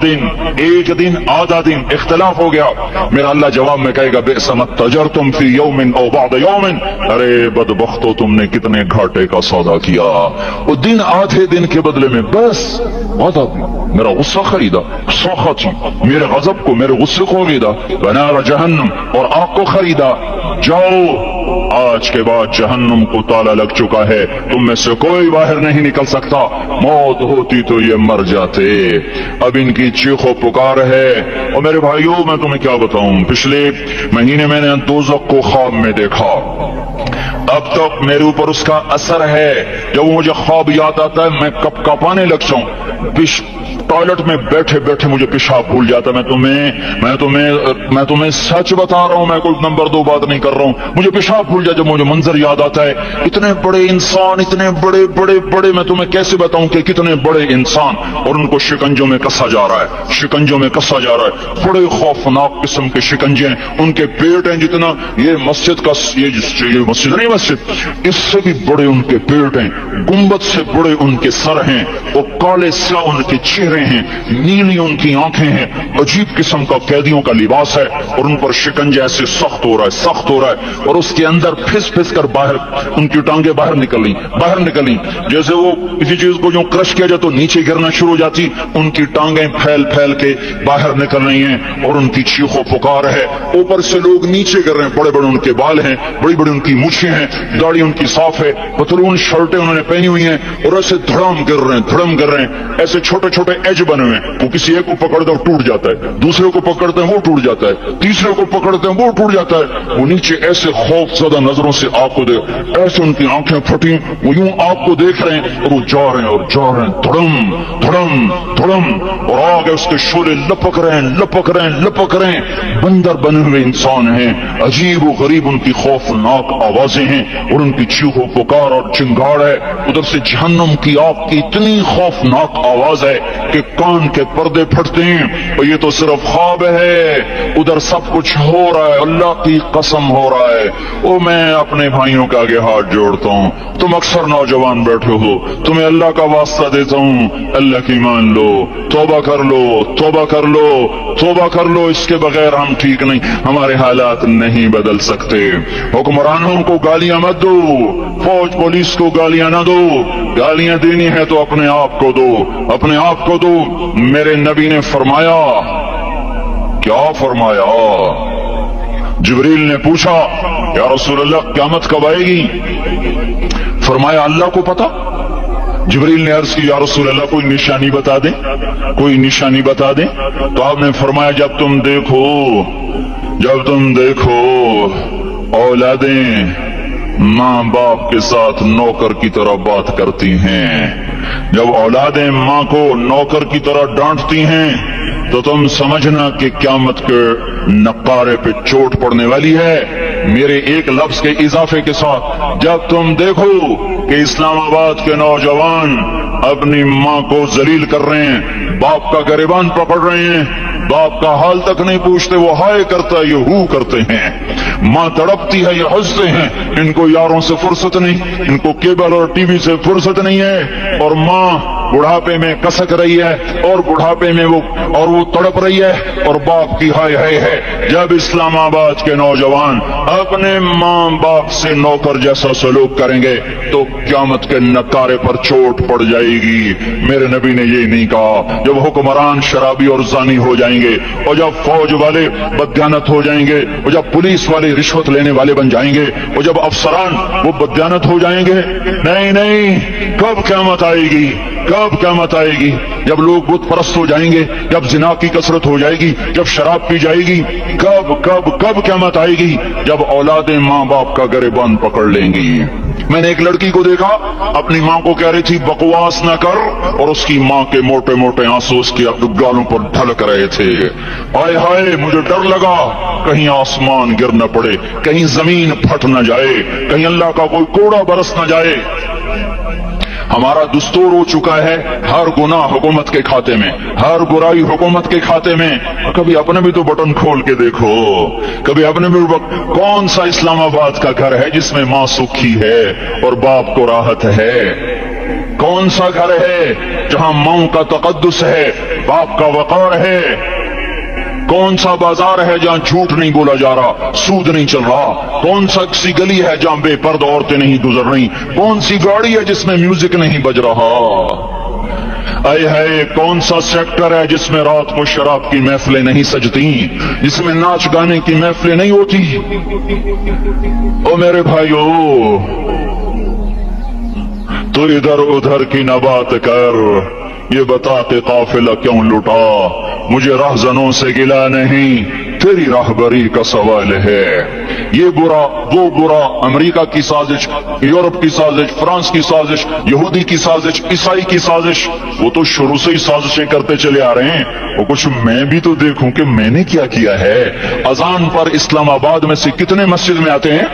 دن, ایک دن آدھا دن, اختلاف ہو گیا. میرا اللہ جواب میں کہے گا بئس ما تجرتم فی یوم او بعد یوم, ارے بدبختو تم نے کتنے گھاٹے کا سودا کیا. وہ دن آدھے دن کے بدلے میں بس آدھا دن میرا غصہ خریدا, سوخا تھی, میرے غضب کو, میرے غصے کو خریدا. ونار جہنم, اور آگ کو خریدا. جاؤ, آج کے بعد جہنم کو تالا لگ چکا ہے, تم میں سے کوئی باہر نہیں نکل سکتا. موت ہوتی تو یہ مر جاتے. اب ان کی چیخ و پکار ہے. اور میرے بھائیوں میں تمہیں کیا بتاؤں, پچھلے مہینے میں نے دوزخ کو خواب میں دیکھا. اب تک میرے اوپر اس کا اثر ہے. جب مجھے خواب یاد آتا ہے میں کپ کپانے لگ جاؤں. ٹوائلٹ میں بیٹھے بیٹھے مجھے پیشاب بھول جاتا. میں تمہیں سچ بتا رہا ہوں, میں کوئی نمبر 2 بات نہیں کر رہا ہوں. مجھے پیشاب بھول جاتا جب مجھے منظر یاد آتا ہے. اتنے بڑے انسان, اتنے بڑے, میں تمہیں کیسے بتاؤں کہ کتنے بڑے انسان, اور ان کو شکنجوں میں کسا جا رہا ہے. بڑے خوفناک قسم کے شکنجے ہیں. ان کے پیٹ ہیں جتنا یہ مسجد کا, یہ مسجد نہیں, مسجد اس سے بھی بڑے ان کے پیٹ ہیں. گنبد سے بڑے ان کے سر ہیں. وہ کالے سیاہ ان کے چہرے ہیں, نیلی ان کی آنکھیں ہیں. عجیب قسم کا قیدیوں کا لباس ہے, اور ان پر شکنجے ایسے سخت ہو رہا ہے. اور اس کے اندر پھس کر باہر ان کی ٹانگیں باہر نکلیں جیسے وہ کسی چیز کو جو کرش کیا جائے تو نیچے گرنا شروع ہو جاتی. ان کی ٹانگیں پھیل کے باہر نکل رہی ہیں, اور ان کی چیخ و پکار ہے. اوپر سے لوگ نیچے گر رہے ہیں. بڑے ان کے بال ہیں, بڑی ان کی مونچھیں ہیں, داڑھی ان کی صاف ہے, پتلون شرٹیں انہوں نے پہنی ہوئی ہیں, اور ایسے دھڑم گر رہے ہیں. ایسے چھوٹے ایج بنے ہوئے ہیں. وہ کسی ایک کو پکڑتے ہیں ٹوٹ جاتا ہے, دوسرے کو پکڑتے ہیں وہ ٹوٹ جاتا ہے, تیسرے کو پکڑتے ہیں وہ ٹوٹ جاتا ہے. وہ نیچے ایسے خوف زدہ نظروں سے آپ کو دیکھ, ایسے ان کی آنکھیں پھٹی, وہ یوں آپ کو دیکھ رہے ہیں, اور وہ جا رہے ہیں دھڑم, اور آگے اس کے شعلے لپک رہے ہیں. بندر بنے ہوئے انسان ہیں. عجیب و غریب ان کی خوفناک آوازیں ہیں, اور ان کی چیخ و پکار اور چنگاڑ ہے. ادھر سے جہنم کی آگ کی اتنی خوفناک آواز ہے کہ کان کے پردے پھٹتے ہیں. اور یہ تو صرف خواب ہے, ادھر سب کچھ ہو رہا ہے, اللہ کی قسم ہو رہا ہے. او میں اپنے بھائیوں کے آگے ہاتھ جوڑتا ہوں, تم اکثر نوجوان بیٹھے ہو, تمہیں اللہ کا واسطہ دیتا ہوں, اللہ کی مان لو, توبہ کر لو. اس کے بغیر ہم ٹھیک نہیں, ہمارے حالات نہیں بدل سکتے. حکمرانوں کو گالیاں مت دو, فوج پولیس کو گالیاں نہ دو. گالیاں دینی ہے تو اپنے آپ کو دو. میرے نبی نے فرمایا, کیا فرمایا؟ جبریل نے پوچھا یا رسول اللہ قیامت کب آئے گی؟ فرمایا اللہ کو پتا. جبریل نے عرض کی یا رسول اللہ کوئی نشانی بتا دیں. تو آپ نے فرمایا جب تم دیکھو اولادیں ماں باپ کے ساتھ نوکر کی طرح بات کرتی ہیں, جب اولادیں ماں کو نوکر کی طرح ڈانٹتی ہیں, تو تم سمجھنا کہ قیامت کے نقارے پہ چوٹ پڑنے والی ہے. میرے ایک لفظ کے اضافے کے ساتھ, جب تم دیکھو کہ اسلام آباد کے نوجوان اپنی ماں کو ذلیل کر رہے ہیں, باپ کا گریبان پکڑ رہے ہیں, باپ کا حال تک نہیں پوچھتے, وہ ہائے کرتا ہے یہ ہو کرتے ہیں, ماں تڑپتی ہے یہ ہنستے ہیں. ان کو یاروں سے فرصت نہیں, ان کو کیبل اور ٹی وی سے فرصت نہیں ہے, اور ماں بڑھاپے میں کسک رہی ہے, اور بڑھاپے میں وہ تڑپ رہی ہے, اور باپ کی ہائے ہے. جب اسلام آباد کے نوجوان اپنے ماں باپ سے نوکر جیسا سلوک کریں گے تو قیامت کے نقارے پر چوٹ پڑ جائے گی. میرے نبی نے یہ نہیں کہا جب حکمران شرابی اور زانی ہو جائیں گے, اور جب فوج والے بددیانت ہو جائیں گے, اور جب پولیس والے رشوت لینے والے بن جائیں گے, اور جب افسران وہ بددیانت ہو جائیں گے. نہیں, کب قیامت آئے گی؟ جب لوگ بت پرست ہو جائیں گے, جب زنا کی کثرت ہو جائے گی, جب شراب پی جائے گی. کب قیامت آئے گی؟ جب اولادیں ماں باپ کا گریبان پکڑ لیں گی. मैंने एक लड़की को देखा, अपनी माँ को कह रही थी बकवास न कर, और उसकी माँ के मोटे मोटे आंसू उसके गालों पर ढलक रहे थे। हाय हाय, मुझे डर लगा कहीं आसमान गिर न पड़े, कहीं जमीन फट न जाए, कहीं अल्लाह का कोई कोड़ा बरस न जाए। हमारा दस्तूर हो चुका है हर गुनाह हुकूमत के खाते में, हर बुराई हुकूमत के खाते में। कभी अपने भी तो बटन खोल के देखो, कभी अपने भी। कौन सा इस्लामाबाद का घर है जिसमें माँ सुखी है और बाप को राहत है? कौन सा घर है जहां माँ का तकद्दुस है, बाप का वकार है? कौन सा बाजार है जहां झूठ नहीं बोला जा रहा, सूद नहीं चल रहा? कौन सा सी गली है जहां बेपर्द औरतें नहीं गुजर रही? कौन सी गाड़ी है जिसमें म्यूजिक नहीं बज रहा? आए है, कौन सा सेक्टर है जिसमें रात को शराब की महफिलें नहीं सजती, जिसमें नाच गाने की महफिलें नहीं होती? ओ मेरे भाइयों, तो इधर उधर की न बात कर, ये बता के काफिला क्यों लुटा? मुझे राहजनों से गिला नहीं, तेरी राहबरी का सवाल है। ये बुरा वो बुरा, अमेरिका की साजिश, यूरोप की साजिश, फ्रांस की साजिश, यहूदी की साजिश, ईसाई की साजिश, वो तो शुरू से ही साजिशें करते चले आ रहे हैं। वो कुछ मैं भी तो देखूं कि मैंने क्या किया है। अजान पर इस्लामाबाद में से कितने मस्जिद में आते हैं?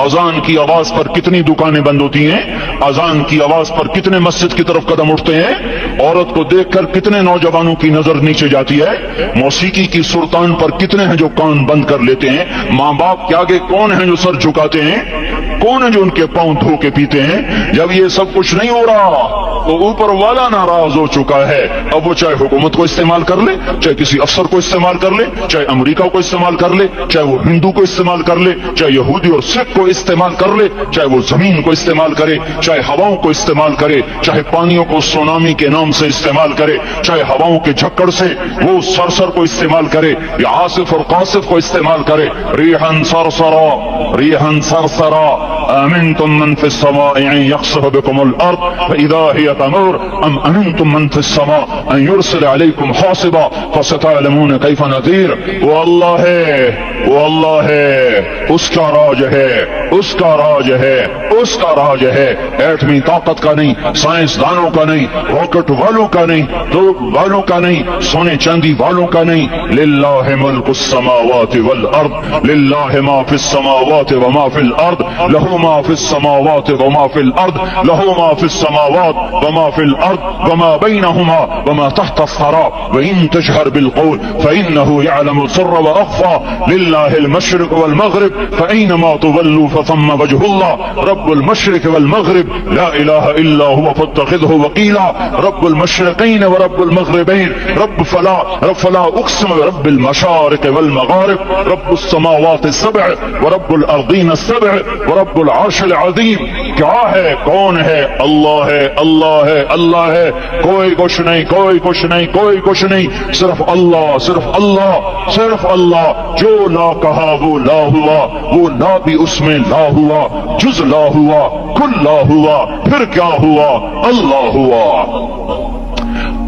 अजान की आवाज पर कितनी दुकानें बंद होती हैं? अजान की आवाज पर कितने मस्जिद की तरफ कदम उठते हैं? औरत को देखकर कितने नौजवानों की नजर नीचे जाती है? मौसीकी की सुल्तान पर कितने हैं जो कान बंद कर लेते हैं? माँ बाप के आगे कौन है जो सर झुकाते हैं? कौन है जो उनके पांव धो के पीते हैं? जब ये सब कुछ नहीं हो रहा तो ऊपर वाला नाराज हो चुका है। अब वो चाहे हुकूमत को इस्तेमाल कर ले, चाहे किसी अफसर को इस्तेमाल कर ले, चाहे अमेरिका को इस्तेमाल कर ले, चाहे वो हिंदू को इस्तेमाल कर ले, चाहे यहूदी और सिख को इस्तेमाल कर ले, चाहे वो जमीन को इस्तेमाल करे, चाहे हवाओं को इस्तेमाल करे, चाहे पानियों को सुनामी के नाम से इस्तेमाल करे, चाहे हवाओं के झक्कड़ से वो सरसर को इस्तेमाल करे या आसिफ और कासिफ को इस्तेमाल करे। रिहन सरसरा, रिहन सरसरा, अमिनतुम मन फिस समाई अन यख्सफ बिकुमुल अर्द फइदा हिय तमूर अम अमिनतुम मन फिस समा अन युरसिल अलैकुम हासिबा फसतअलमून कैफ नज़ीर। वो अल्लाह है, वो अल्लाह है, उसका राज है, उसका राज है, उसका राज है। एटमी ताकत का नहीं, साइंसदानों का नहीं, रॉकेट वालों का नहीं, तो वालों का नहीं, सोने चांदी वालों का नहीं। लिल्लाहि मुल्कुस समावाति वल अर्द, लिल्लाहि मा फिस समावाति व मा फिल अर्द, लहू मा फिस समावाति व मा फिल अर्द, लहू मा फिस समावात व मा फिल अर्द व मा बैनहुमा व मा तहत الثرى وإن تجهر بالقول فإنه يعلم السر وأخفى لله المشرق والمغرب فأينما تولوا فثم وجه الله رب المشرق والمغرب لا إله إلا هو فاتخذه وكيلا رب المشرقين ورب المغربين رب فلا أقسم برب المشارق والمغارب رب السماوات السبع ورب الأرضين السبع ورب العرش العظيم. क्या है, कौन है? अल्लाह है, अल्लाह है, अल्लाह है, कोई कुछ नहीं, कोई कुछ नहीं, कोई कुछ नहीं, सिर्फ अल्लाह, सिर्फ अल्लाह, सिर्फ अल्लाह। जो ला कहा वो ला हुआ, वो ला भी उसमें ला हुआ, जुज ला हुआ, कुल ला हुआ, फिर क्या हुआ? अल्लाह हुआ।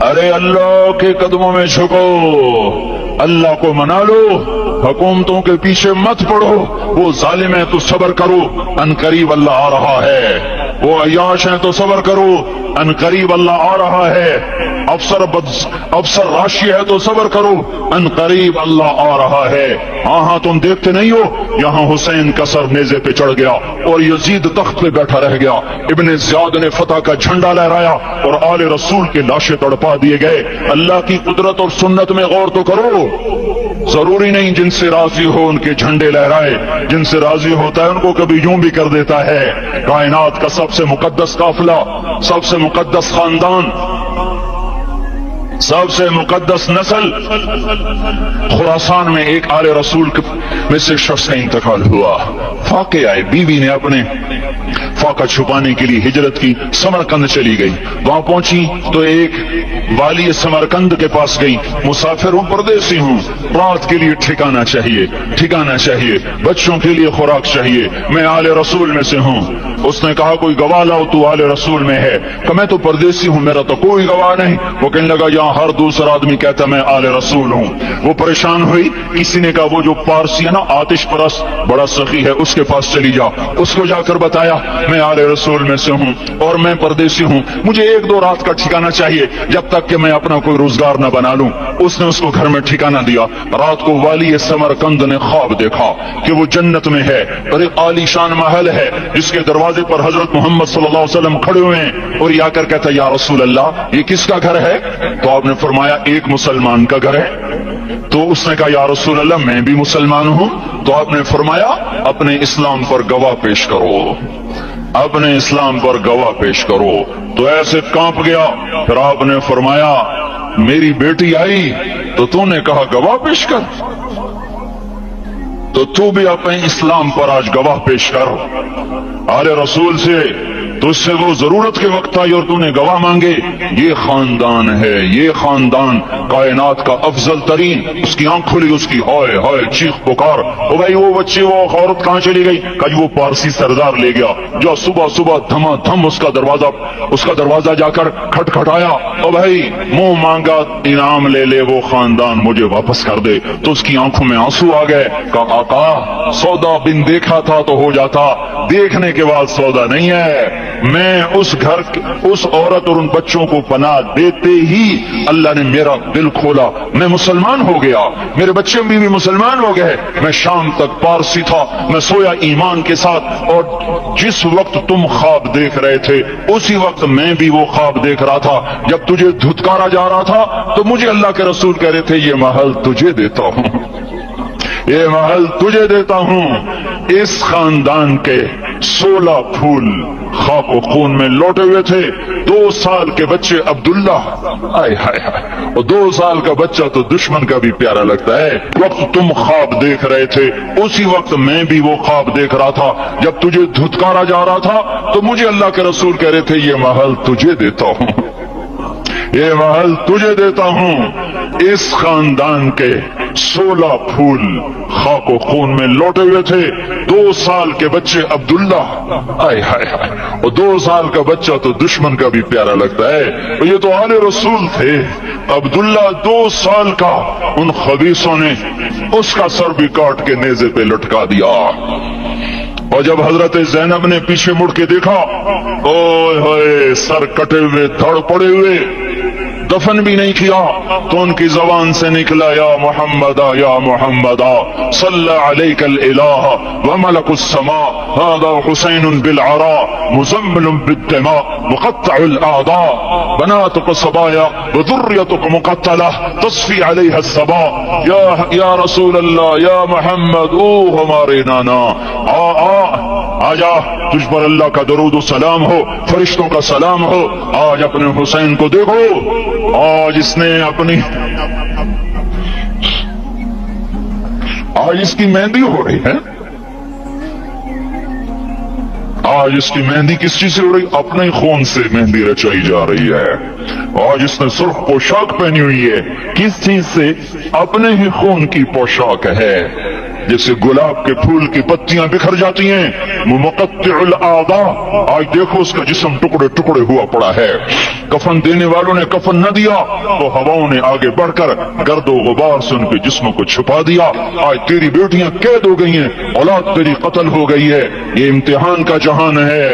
अरे अल्लाह के कदमों में झुको, अल्लाह को मना लो, हुकूमतों के पीछे मत पड़ो। वो जालिम है तो सब्र करो, अनकरीब अल्लाह आ रहा है। वो अय्याश है तो सब्र करो, अनकरीब अल्लाह आ रहा है। अफसर राशि है तो सब्र करो, अनकरीब अल्लाह आ रहा है। हाँ, तुम देखते नहीं हो, यहाँ हुसैन का सर नेज़े पे चढ़ गया और यजीद तख्त पे बैठा रह गया। इब्ने ज़ियाद ने फतह का झंडा लहराया और आले रसूल के लाशें तड़पा दिए गए। अल्लाह की कुदरत और सुन्नत में गौर तो करो। जरूरी नहीं जिनसे राजी हो उनके झंडे लहराए, जिनसे राजी होता है उनको कभी यूं भी कर देता है। कायनात का सबसे मुकद्दस काफिला, सबसे मुकद्दस खानदान, सबसे मुकद्दस नस्ल, खुरासान में एक आले रसूल में से शख्स का इंतकाल हुआ। फाके आए, बीवी ने अपने फाका छुपाने के लिए हिजरत की, समरकंद चली गई। वहां पहुंची तो एक वाली समरकंद के पास गई। मुसाफिर हूं, परदेसी हूं, रात के लिए ठिकाना चाहिए, ठिकाना चाहिए, बच्चों के लिए खुराक चाहिए, मैं आले रसूल में से हूं। उसने कहा कोई गवाह लाओ, तू आले रसूल में है। कि मैं तो परदेसी हूं, मेरा तो कोई गवाह नहीं। वो कहने लगा यहाँ हर दूसरा आदमी कहता मैं आले रसूल हूं। वो परेशान हुई। किसी ने कहा वो जो पारसी है ना आतिश परस्त, बड़ा सखी है, उसके पास चली जा। उसको जाकर बताया मैं आले रसूल में से हूं और मैं परदेसी हूं, मुझे 1-2 रात का ठिकाना चाहिए जब तक कि मैं अपना कोई रोजगार न बना लूं। उसने उसको घर में ठिकाना दिया। रात को वाली समरकंद ने ख्वाब देखा कि वो जन्नत में है और एक आलीशान महल है जिसके दरवाजे पर हजरत मोहम्मद सल्लल्लाहु अलैहि वसल्लम खड़े हुए हैं। और ये आकर कहता या रसूल अल्लाह ये किसका घर है? तो आपने फरमाया एक मुसलमान का घर है। तो उसने कहा या रसूल अल्लाह मैं भी मुसलमान हूं। तो आपने फरमाया अपने इस्लाम पर गवाह पेश करो, अपने इस्लाम पर गवाह पेश करो। तो ऐसे कांप गया। फिर आपने फरमाया मेरी बेटी आई तो तूने कहा गवाह पेश कर, तो तू भी अपने इस्लाम पर आज गवाह पेश कर। आले रसूल से तुझसे वो जरूरत के वक्त आई और तूने गवाह मांगे। ये खानदान है, ये खानदान कायनात का अफजल तरीन। उसकी आंख खुली, उसकी हाय हाय चीख पुकार। ओ भाई वो बच्चे वो औरत कहां चली गई? कहीं वो पारसी सरदार ले गया। जो सुबह सुबह धमाधम उसका दरवाजा जाकर खटखटाया। ओ भाई मुंह मांगा इनाम ले ले, वो खानदान मुझे वापस कर दे। तो उसकी आंखों में आंसू आ गए। कहा आका सौदा बिन देखा था तो हो जाता, देखने के बाद सौदा नहीं है। मैं उस घर उस औरत और उन बच्चों को पनाह देते ही अल्लाह ने मेरा दिल खोला, मैं मुसलमान हो गया, मेरे बच्चे भी मुसलमान हो गए। मैं शाम तक पारसी था, मैं सोया ईमान के साथ, और जिस वक्त तुम ख्वाब देख रहे थे उसी वक्त मैं भी वो ख्वाब देख रहा था। जब तुझे धुतकारा जा रहा था तो मुझे अल्लाह के रसूल कह रहे थे ये महल तुझे देता हूं, ये महल तुझे देता हूं। इस खानदान के 16 फूल खाक और खून में लौटे हुए थे। 2 साल के बच्चे अब्दुल्ला, आय हाय हाय, और 2 साल का बच्चा तो दुश्मन का भी प्यारा लगता है। वक्त तुम ख्वाब देख रहे थे उसी वक्त मैं भी वो ख्वाब देख रहा था। जब तुझे धुतकारा जा रहा था तो मुझे अल्लाह के रसूल कह रहे थे ये महल तुझे देता हूं, ये महल तुझे देता हूं। इस खानदान के 16 फूल खाको खून में लौटे हुए थे। 2 साल के बच्चे अब्दुल्ला, आय हाय हाय, और 2 साल का बच्चा तो दुश्मन का भी प्यारा लगता है। और ये तो आले रसूल थे। अब्दुल्ला 2 साल का, उन खबीसों ने उसका सर भी काट के नेज़े पे लटका दिया। और जब हजरत ज़ैनब ने पीछे मुड़ के देखा, ओए होए सर कटे हुए धड़ पड़े हुए, दफन भी नहीं किया, तो उनकी जबान से निकला या मुहम्मदा सल्ला अलैकल इलाह व मलकुस समा हादा हुसैन बिल अरा मुज़म्मिल बिद्दमा मुक़त्तउल आदा बनातुक सबाया व ज़ुर्रियतुक मुक़त्तला तस्फी अलैहा सबा। या रसूल अल्लाह, या मोहम्मद, ओ हमारे नाना, आजा, तुझ पर अल्लाह का दरूद व सलाम हो, फरिश्तों का सलाम हो। आज अपने हुसैन को देखो, आज इसकी मेहंदी हो रही है। आज इसकी मेहंदी किस चीज से हो रही? अपने खून से मेहंदी रचाई जा रही है। आज इसने सुर्ख पोशाक पहनी हुई है, किस चीज से? अपने ही खून की पोशाक है। जैसे गुलाब के फूल की पत्तियां बिखर जाती हैं, मुक़त्तिउल आदा, आज देखो उसका जिस्म टुकड़े टुकड़े हुआ पड़ा है। कफन देने वालों ने कफन न दिया तो हवाओं ने आगे बढ़कर गर्दो गुबार से उनके जिस्मों को छुपा दिया। आज तेरी बेटियां कैद हो गई हैं, औलाद तेरी कत्ल हो गई है। ये इम्तिहान का जहान है,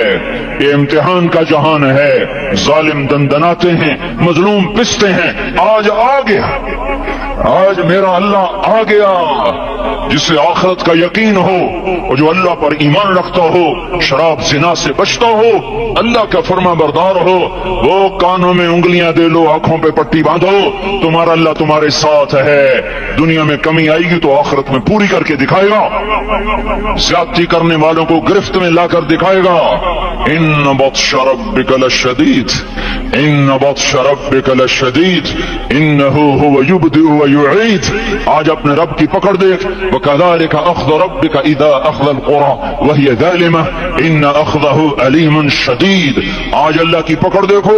ये इम्तिहान का जहान है। जालिम दंदनाते हैं, मजलूम पिसते हैं। आज आ गया, आज मेरा अल्लाह आ गया, जिसे आखिरत का यकीन हो और जो अल्लाह पर ईमान रखता हो, शराब जिना से बचता हो, अल्लाह का फर्मा बरदार हो। वो कानों में उंगलियां दे लो, आंखों पे पट्टी बांधो, तुम्हारा अल्लाह तुम्हारे साथ है। दुनिया में कमी आएगी तो आखिरत में पूरी करके दिखाएगा। ज्यादती करने वालों को गिरफ्त में लाकर दिखाएगा। इन इन बत्श रब्बिक लशदीद, इन बत्श रब्बिक लशदीद, इन्नहु हुव युब्दिउ व युईद। आज अपने रब की पकड़ देख, वकज़ालिका अख़्ज़ु रब्बिका इज़ा अख़ज़ल क़ुरा वहिय ज़ालिमा इन अख़्ज़हु अलीमुन शदीद। आज अल्लाह की पकड़ देखो,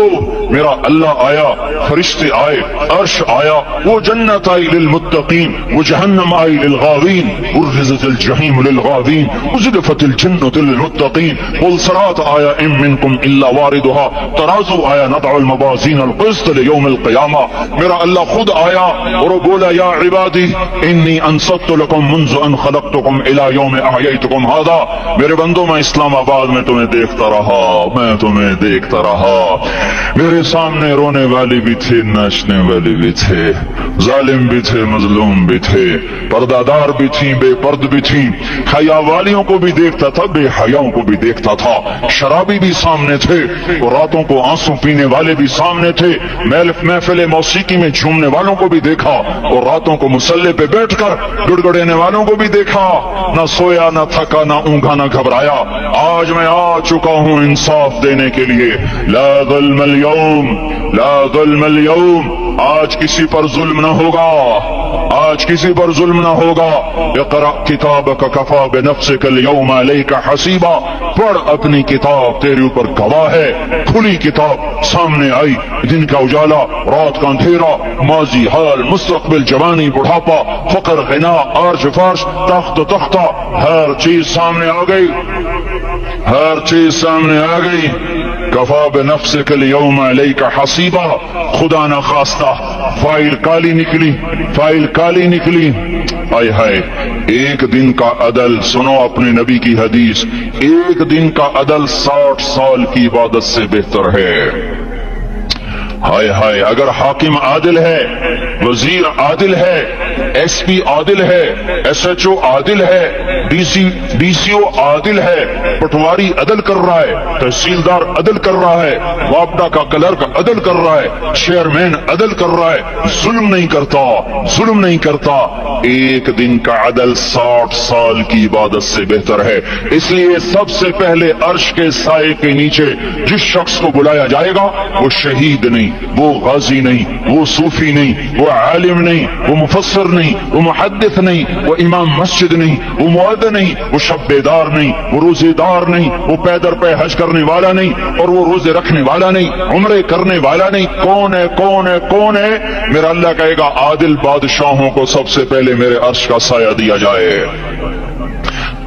मेरा अल्लाह आया, फरिश्ते आए, अर्श आया, वो जन्नत आई लिलमुत्तक़ीन, वो जहन्नम आई लिलगावीन, उर्ज़िज़तिल जहीम लिलगावीन, उज़्लिफ़तिल जन्नतु लिलमुत्तक़ीन, कुल सरात आया इम मिनकुम इल्ला वारिदुहा, तराज़ू आया नदअुल मवाज़ीन अल क़िस्त लियौमिल क़ियामा। मेरा अल्लाह खुद आया और वो बोला, या इबादी इन्नी अंसतु लकुम मुन्ज़ु अन खलक़तुकुम इला यौमि अहयैतुकुम हाज़ा। मेरे बंदो, मैं इस्लामाबाद में तुम्हें देखता रहा, मैं तुम्हें देखता रहा। मेरे सामने रोने वाले भी थे, नाचने वाले भी थे, जालिम भी थे, मजलूम भी थे, पर्दादार भी थी, बेपर्द भी थी, हया वालियों को भी देखता था, बेहयाओं को भी देखता था, शराबी भी सामने थे और रातों को आंसू पीने वाले भी सामने थे, महफिल मौसीकी में झूमने वालों को भी देखा और रातों को मुसल्ले पे बैठकर गुड़गुड़ाने वालों को भी देखा। न सोया, न थका, न ऊँघा, न घबराया। आज मैं आ चुका हूँ इंसाफ देने के लिए। ला ज़ुल्मल यौम, ला ज़ुल्मल यौम, आज किसी पर जुल्म न होगा, आज किसी पर जुल्म न होगा। इक़रा किताबक कफ़ा बिनफ़्सिकल यौमा अलैका हसीबा, पढ़ अपनी किताब, तेरे ऊपर गवाह है। खुली किताब सामने आई, दिन का उजाला, रात का अंधेरा, माजी, हाल, मुस्तक़बिल, जवानी, बुढ़ापा, फ़क़्र, ग़िना, अर्श, फर्श, तख्त, तख्ता, हर चीज सामने आ गई, हर चीज सामने आ गई। कफ़ा बिनफ़्सिकल यौमा अलैका हसीबा, खुदा न खास्ता फाइल काली निकली, फाइल काली निकली। आय हाय, एक दिन का अदल, सुनो अपने नबी की हदीस, एक दिन का अदल 60 साल की इबादत से बेहतर है। हाय हाय, अगर हाकिम आदिल है, वजीर आदिल है, एसपी आदिल है, एसएचओ आदिल है, डीसीओ आदिल है, पटवारी अदल कर रहा है, तहसीलदार अदल कर रहा है, वापडा का क्लर्क अदल कर रहा है, चेयरमैन अदल कर रहा है, जुल्म नहीं करता, जुल्म नहीं करता, एक दिन का अदल 60 साल की इबादत से बेहतर है। इसलिए सबसे पहले अर्श के साए के नीचे जिस शख्स को बुलाया जाएगा, वो शहीद नहीं, वो गाजी नहीं, वो सूफी नहीं, वो आलिम नहीं, वो मुफस्सिर नहीं, वो मुहद्दिस नहीं, वो इमाम मस्जिद नहीं, वो मुअद्दिन नहीं, वो शब्बेदार नहीं, वो रोजेदार नहीं, वो पैदर पे हज करने वाला नहीं, और वो रोजे रखने वाला नहीं, उम्रे करने वाला नहीं। कौन है, कौन है, कौन है? मेरा अल्लाह कहेगा, आदिल बादशाहों को सबसे पहले मेरे अर्श का साया दिया जाए।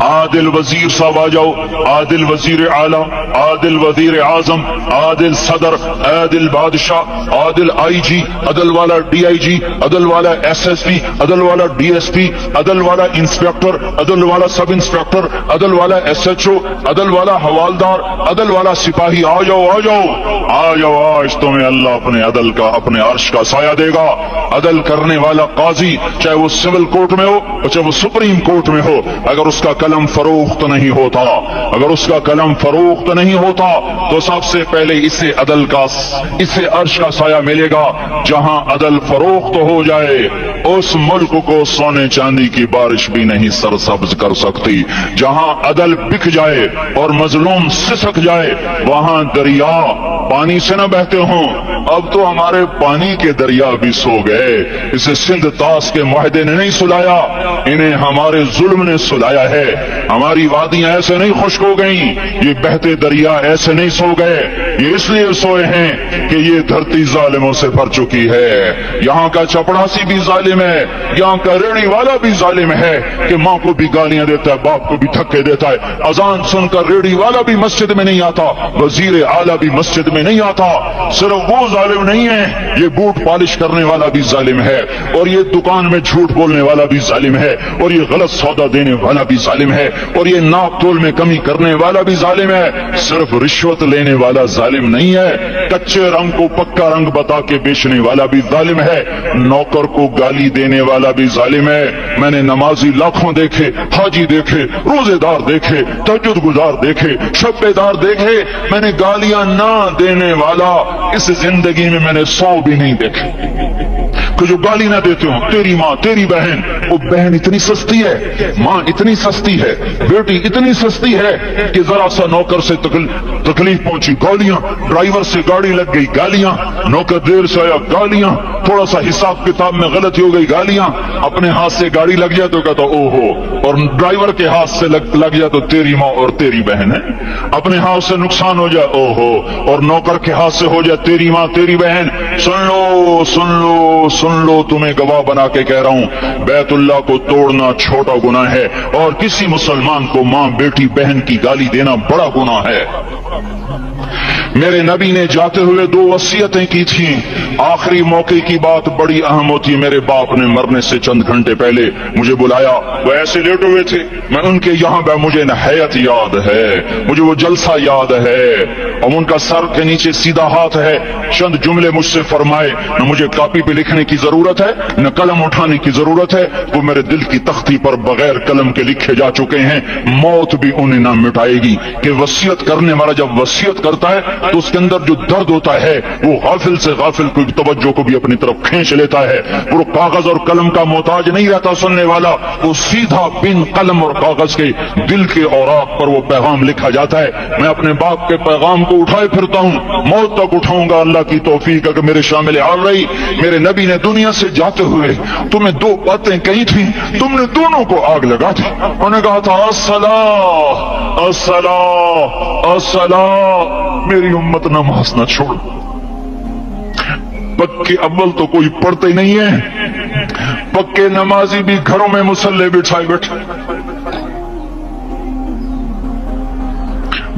आदिल वजीर साहब आ जाओ, आदिल वजीर आला, आदिल वजीर आजम, आदिल सदर, आदिल बादशाह, आदिल आईजी, अदल वाला डीआईजी, अदल वाला एसएसपी, अदल वाला डीएसपी, अदल वाला इंस्पेक्टर, अदल वाला सब इंस्पेक्टर, अदल वाला एसएचओ, अदल वाला हवालदार, अदल वाला सिपाही। आ जाओ, आ जाओ, आ जाओ, आज तुम्हें अल्लाह अपने अदल का, अपने अर्श का साया देगा। अदल करने वाला काजी, चाहे वो सिविल कोर्ट में हो, चाहे वो सुप्रीम कोर्ट में हो, अगर उसका कलम फरोख्त नहीं होता, अगर उसका कलम फरोख्त नहीं होता, तो सबसे पहले इसे अदल का, इसे अर्श का साया मिलेगा। जहां अदल फरोख्त हो जाए, उस मुल्क को सोने चांदी की बारिश भी नहीं सरसब्ज कर सकती। जहां अदल बिक जाए और मजलूम सिसक जाए, वहां दरिया पानी से न बहते हों। अब तो हमारे पानी के दरिया भी सो गए। इसे सिंध ताश के मुआहदे ने नहीं सुलाया, इन्हें हमारे जुल्म ने सुलाया है। हमारी वादियां ऐसे नहीं खुश्क हो गई, ये बहते दरिया ऐसे नहीं सो गए। ये इसलिए सोए हैं कि ये धरती जालिमों से भर चुकी है। यहाँ का चपड़ासी भी जालिम है, यहाँ का रेड़ी वाला भी जालिम है कि माँ को भी गालियां देता है, बाप को भी धक्के देता है। अजान सुनकर रेड़ी वाला भी मस्जिद में नहीं आता, वजीर आला भी मस्जिद में नहीं आता। सिर्फ वो जालिम नहीं है, ये बूट पॉलिश करने वाला भी जालिम है, और ये दुकान में झूठ बोलने वाला भी जालिम है, और ये गलत सौदा देने वाला भी जालिम है, और ये नाप तोल में कमी करने वाला भी जालिम है। सिर्फ रिश्वत लेने वाला जालिम नहीं है, कच्चे रंग को पक्का रंग बता के बेचने वाला भी जालिम है, नौकर को गाली देने वाला भी जालिम है। मैंने नमाजी लाखों देखे, हाजी देखे, रोजेदार देखे, तहज्जुद गुजार देखे, शब्बेदार देखे, मैंने गालियां ना देने वाला इस जिंदगी में मैंने 100 भी नहीं देखे। कि जो गाली ना देते हो, तेरी माँ तेरी बहन। वो बहन इतनी सस्ती है, माँ इतनी सस्ती है, बेटी इतनी सस्ती है कि जरा सा नौकर से तकलीफ पहुंची, गालियां, ड्राइवर से गाड़ी लग गई, गालियां, नौकर देर से आया, गालियां, थोड़ा सा हिसाब किताब में गलती हो गई, गालियां, अपने हाथ से गाड़ी लग जाए तो कहता ओहो, और ड्राइवर के हाथ से लग जाए तो तेरी माँ और तेरी बहन है। अपने हाथ से नुकसान हो जाए ओहो, और नौकर के हाथ से हो जाए तेरी माँ तेरी बहन। सुन लो सुन लो सुन लो, तुम्हें गवाह बना के कह रहा हूं, बैतुल्लाह को तोड़ना छोटा गुनाह है और किसी मुसलमान को माँ बेटी बहन की गाली देना बड़ा गुनाह है। मेरे नबी ने जाते हुए 2 वसीयतें की थी। आखिरी मौके की बात बड़ी अहम होती। मेरे बाप ने मरने से चंद घंटे पहले मुझे बुलाया, वो ऐसे लेटे हुए थे, मैं उनके यहाँ मुझे नहायत याद है, मुझे वो जलसा याद है, और उनका सर के नीचे सीधा हाथ है। चंद जुमले मुझसे फरमाए, न मुझे कॉपी पे लिखने की जरूरत है न कलम उठाने की जरूरत है, वो मेरे दिल की तख्ती पर बगैर कलम के लिखे जा चुके हैं, मौत भी उन्हें ना मिटाएगी। कि वसीयत करने वाला जब वसीयत करता है तो उसके अंदर जो दर्द होता है वो गाफिल से गाफिल की तवज्जो को भी अपनी तरफ खींच लेता है। वो कागज और कलम का मोहताज नहीं रहता सुनने वाला, वो सीधा बिन कलम और कागज के दिल के औराक पर वो पैगाम लिखा जाता है। मैं अपने बाप के पैगाम को उठाए फिरता हूँ, मौत तक उठाऊंगा। अल्लाह की तौफीक है कि मेरे शामिल हाल रही। मेरे नबी ने दुनिया से जाते हुए तुम्हें 2 बातें कही थी, तुमने दोनों को आग लगा दी। उन्होंने कहा था अस्सला अस्सला अस्सला, मेरी उम्मत नमाज न छोड़। पक्के अव्वल तो कोई पढ़ते नहीं है, पक्के नमाजी भी घरों में मुसल्ले बिछाए बैठे।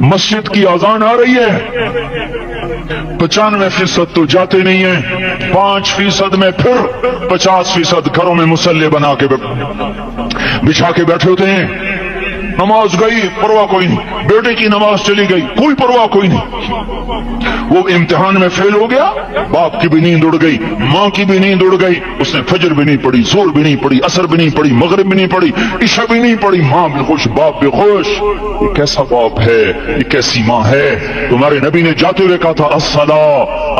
मस्जिद की अजान आ रही है, 95% तो जाते नहीं है, 5% में फिर 50% घरों में मुसल्ले बना के बिछा के बैठे होते हैं। नमाज गई, परवाह कोई नहीं, बेटे की नमाज चली गई, कोई परवाह कोई नहीं। वो इम्तिहान में फेल हो गया, बाप की भी नींद उड़ गई, माँ की भी नींद उड़ गई, उसने फजर भी नहीं पढ़ी, जोर भी नहीं पढ़ी, असर भी नहीं पढ़ी, मगरिब भी नहीं पढ़ी, इशा भी नहीं पढ़ी। माँ भी खुश, बाप भी खुश। ये कैसा बाप है, ये कैसी माँ है। तुम्हारे नबी ने जाते हुए कहा था अस्सला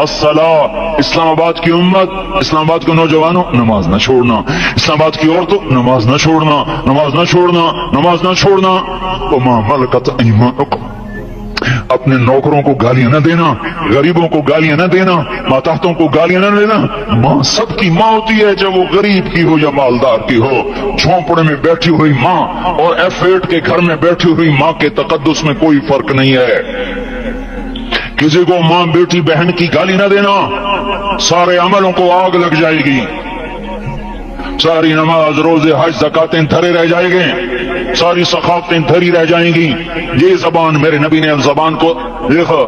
अस्सला। इस्लामाबाद की उम्मत, इस्लामाबाद के नौजवानों, नमाज न छोड़ना। इस्लामाबाद की औरतों, नमाज न छोड़ना, नमाज न छोड़ना, नमाज न छोड़ना। वमा मलकत ऐमानुकुम, अपने नौकरों को गालियां न देना, गरीबों को गालियां न देना, माताहतों को गालियां न देना। माँ सबकी माँ होती है, चाहे वो गरीब की हो या मालदार की हो। झोंपड़े में बैठी हुई माँ और F8 के घर में बैठी हुई माँ के तकद्दुस में कोई फर्क नहीं है। किसी को माँ बेटी बहन की गाली न देना, सारे अमलों को आग लग जाएगी। सारी नमाज रोजे हज ज़कातें धरे रह जाएंगे, सारी सखावतें धरी रह जाएंगी। ये जबान, मेरे नबी ने जबान को देखो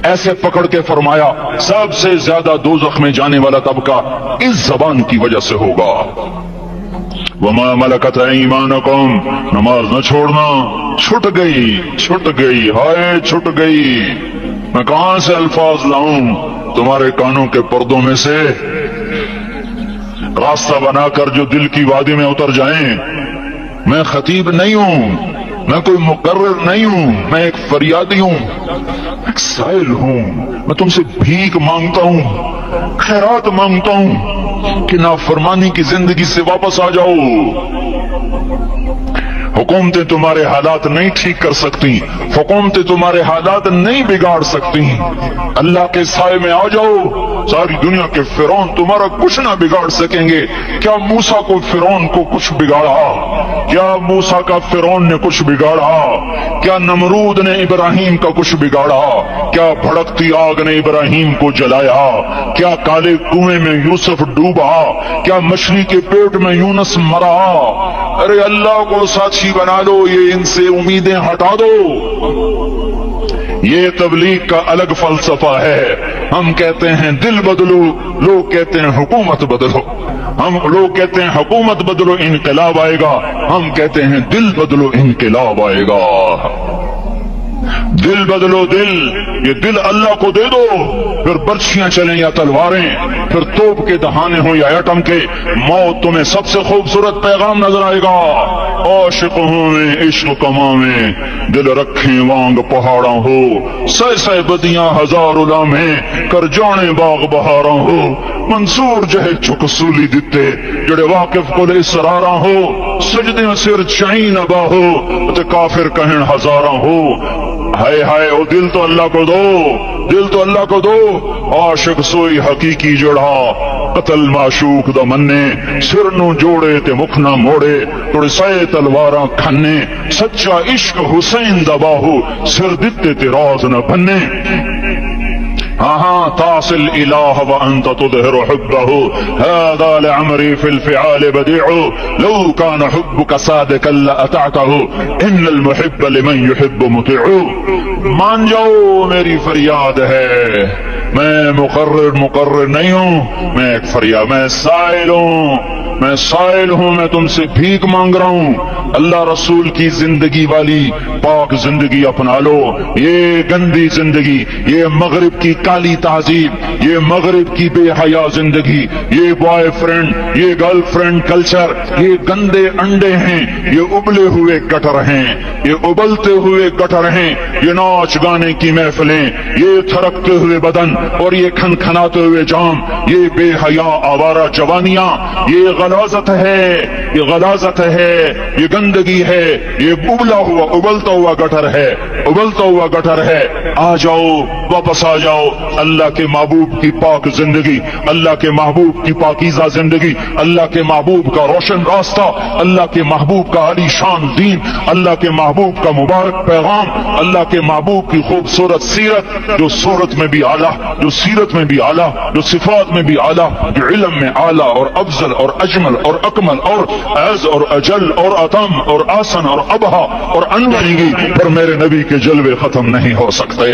ऐसे पकड़ के फरमाया, सबसे ज्यादा दोज़ख में जाने वाला तबका इस जबान की वजह से होगा। वमा मलकत ऐमानुकुम, नमाज न छोड़ना। छूट गई, हाय छूट गई। मैं कहां से अल्फाज लाऊं तुम्हारे कानों के पर्दों में से, रास्ता बनाकर जो दिल की वादी में उतर जाएं। मैं खतीब नहीं हूं, मैं कोई मुकर्रर नहीं हूं, मैं एक फरियादी हूं, एक साइल हूं। मैं तुमसे भीख मांगता हूं, खैरात मांगता हूं कि नाफरमानी की जिंदगी से वापस आ जाओ। हुकूमतें तुम्हारे हालात नहीं ठीक कर सकती, हुकूमतें तुम्हारे हालात नहीं बिगाड़ सकती। अल्लाह के साए में आ जाओ। सारी दुनिया के फिरौन तुम्हारा कुछ ना बिगाड़ सकेंगे। क्या मूसा को फिरौन को कुछ बिगाड़ा? क्या मूसा का फिरौन ने कुछ बिगाड़ा? क्या नमरूद ने इब्राहिम का कुछ बिगाड़ा? क्या भड़कती आग ने इब्राहिम को जलाया? क्या काले कुएं में यूसुफ डूबा? क्या मछली के पेट में यूनस मरा? अरे अल्लाह को साथी बना लो, ये इनसे उम्मीदें हटा दो। ये तबलीग का अलग फलसफा है। हम कहते हैं दिल बदलो, लोग कहते हैं हुकूमत बदलो। हम लोग कहते हैं हुकूमत बदलो इनकलाब आएगा, हम कहते हैं दिल बदलो इनकलाब आएगा। दिल बदलो दिल, ये दिल अल्लाह को दे दो, फिर बर्छियां चलें या तलवारें, फिर तोप के दहाने हो या एटम के, मौत तुम्हें सबसे खूबसूरत पैगाम नजर आएगा। आशिकों में इश्क कमावें, दिल रखें वांग पहाड़ा हो, सह सह बदियां हजार उलामे, कर जाने बाग बहारा हो, मंसूर जहे चुक सूली दिते, जड़े वाकिफ को इसरारा हो, सजदे सिर चाई नबा हो, ते काफिर कहन हजारा हो। हाय हाय, ओ दिल तो अल्लाह को दो, दिल तो अल्लाह को दो। आशिक सोई हकीकी जोड़ा, कतल माशूक दा मन्ने, सिर नू जोड़े ते मुख ना मोड़े, तोड़े सए तलवारां खन्ने, सच्चा इश्क हुसैन दा बाहू, सिर दिते ते राज न भन्ने। हाँ तासिल इलाह व अंत तुदहिर हुब्बहु, हादा लअमरी फिल फिआल बदीउ, लौ कान हुब्बुका सादिकन लअतअतहु, इन्नल मुहिब्ब लिमन युहिब्बु मुतीउ। मान जाओ मेरी फरियाद है, मैं मुकर्रिर नहीं हूँ, मैं एक फरियाद, मैं साइल हूँ, मैं तुमसे भीख मांग रहा हूँ। अल्लाह रसूल की जिंदगी वाली पाक जिंदगी अपना लो। ये गंदी जिंदगी, ये मगरिब की काली तहजीब, ये मगरिब की बेहया जिंदगी, ये बॉयफ्रेंड, ये गर्लफ्रेंड कल्चर, ये गंदे अंडे हैं, ये उबले हुए गटर हैं, ये उबलते हुए गटर हैं, ये नाच गाने की महफिलें, ये थरकते हुए बदन और ये खनखनाते हुए जाम, ये बेहया आवारा जवानियां, ये गलाजत है, ये गलाजत है, ये गंदगी है, ये उबला हुआ उबलता हुआ गटर है, उबलता हुआ गटर है। आ जाओ, वापस आ जाओ, अल्लाह के महबूब की पाक जिंदगी, अल्लाह के महबूब की पाकीज़ा जिंदगी, अल्लाह के महबूब का रोशन रास्ता, अल्लाह के महबूब का आलीशान दीन, अल्लाह के महबूब का मुबारक पैगाम, अल्लाह के महबूब की खूबसूरत सीरत, जो सूरत में भी आला, जो सीरत में भी आला, जो सिफात में भी आला, जो इल्म में आला और अफजल और अजमल और अकमल और अज़ और अजल और अतम और आसन और अबहा और अनबनेगी, पर मेरे नबी के जलवे खत्म नहीं हो सकते।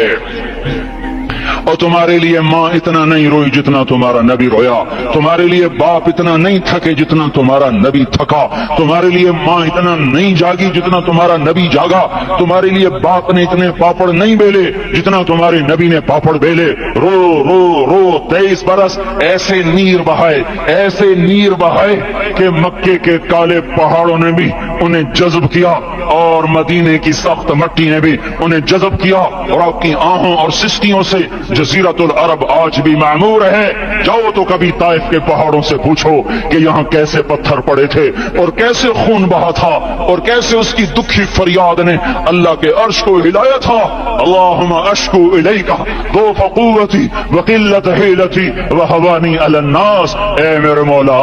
और तुम्हारे लिए माँ इतना नहीं रोई जितना तुम्हारा नबी रोया, तुम्हारे लिए बाप इतना नहीं थके जितना तुम्हारा नबी थका, तुम्हारे लिए माँ इतना नहीं जागी जितना तुम्हारा नबी जागा, तुम्हारे लिए बाप ने इतने पापड़ नहीं बेले जितना तुम्हारे नबी ने पापड़ बेले। रो रो रो 23 बरस ऐसे नीर बहाए, ऐसे नीर बहाए कि मक्के के काले पहाड़ों ने भी उन्हें जज्ब किया और मदीने की सख्त मट्टी ने भी उन्हें जज्ब किया, और आपकी आहों और सिस्टियों से जजीरतुल अरब आज भी मामूर है। जाओ तो कभी ताइफ के पहाड़ों से पूछो कि यहाँ कैसे पत्थर पड़े थे और कैसे खून बहा था और कैसे उसकी दुखी फरियाद ने अल्लाह के अर्श को हिलाया था। अल्लाहुम्मा अश्कु इलैका ज़ौफ़ क़ुव्वती व क़िल्लत हिलती व हवानी अलन नास। ए मेरे मौला,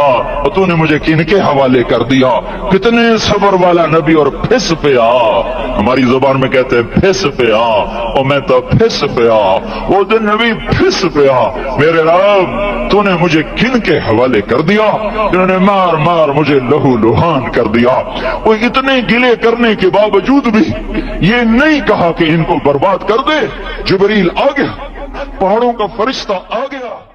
तूने मुझे किनके हवाले कर दिया? कितने सब्र वाला नबी, और फिस पे आ, हमारी जुबान में कहते हैं फिस पे आ, और मैं तो फिस पे आ, वो दिन नबी फिस पे आ। मेरे रब, तूने मुझे किन के हवाले कर दिया जिन्होंने मार मार मुझे लहू लुहान कर दिया। वो इतने गिले करने के बावजूद भी ये नहीं कहा कि इनको बर्बाद कर दे। जिब्रील आ गया, पहाड़ों का फरिश्ता आ गया।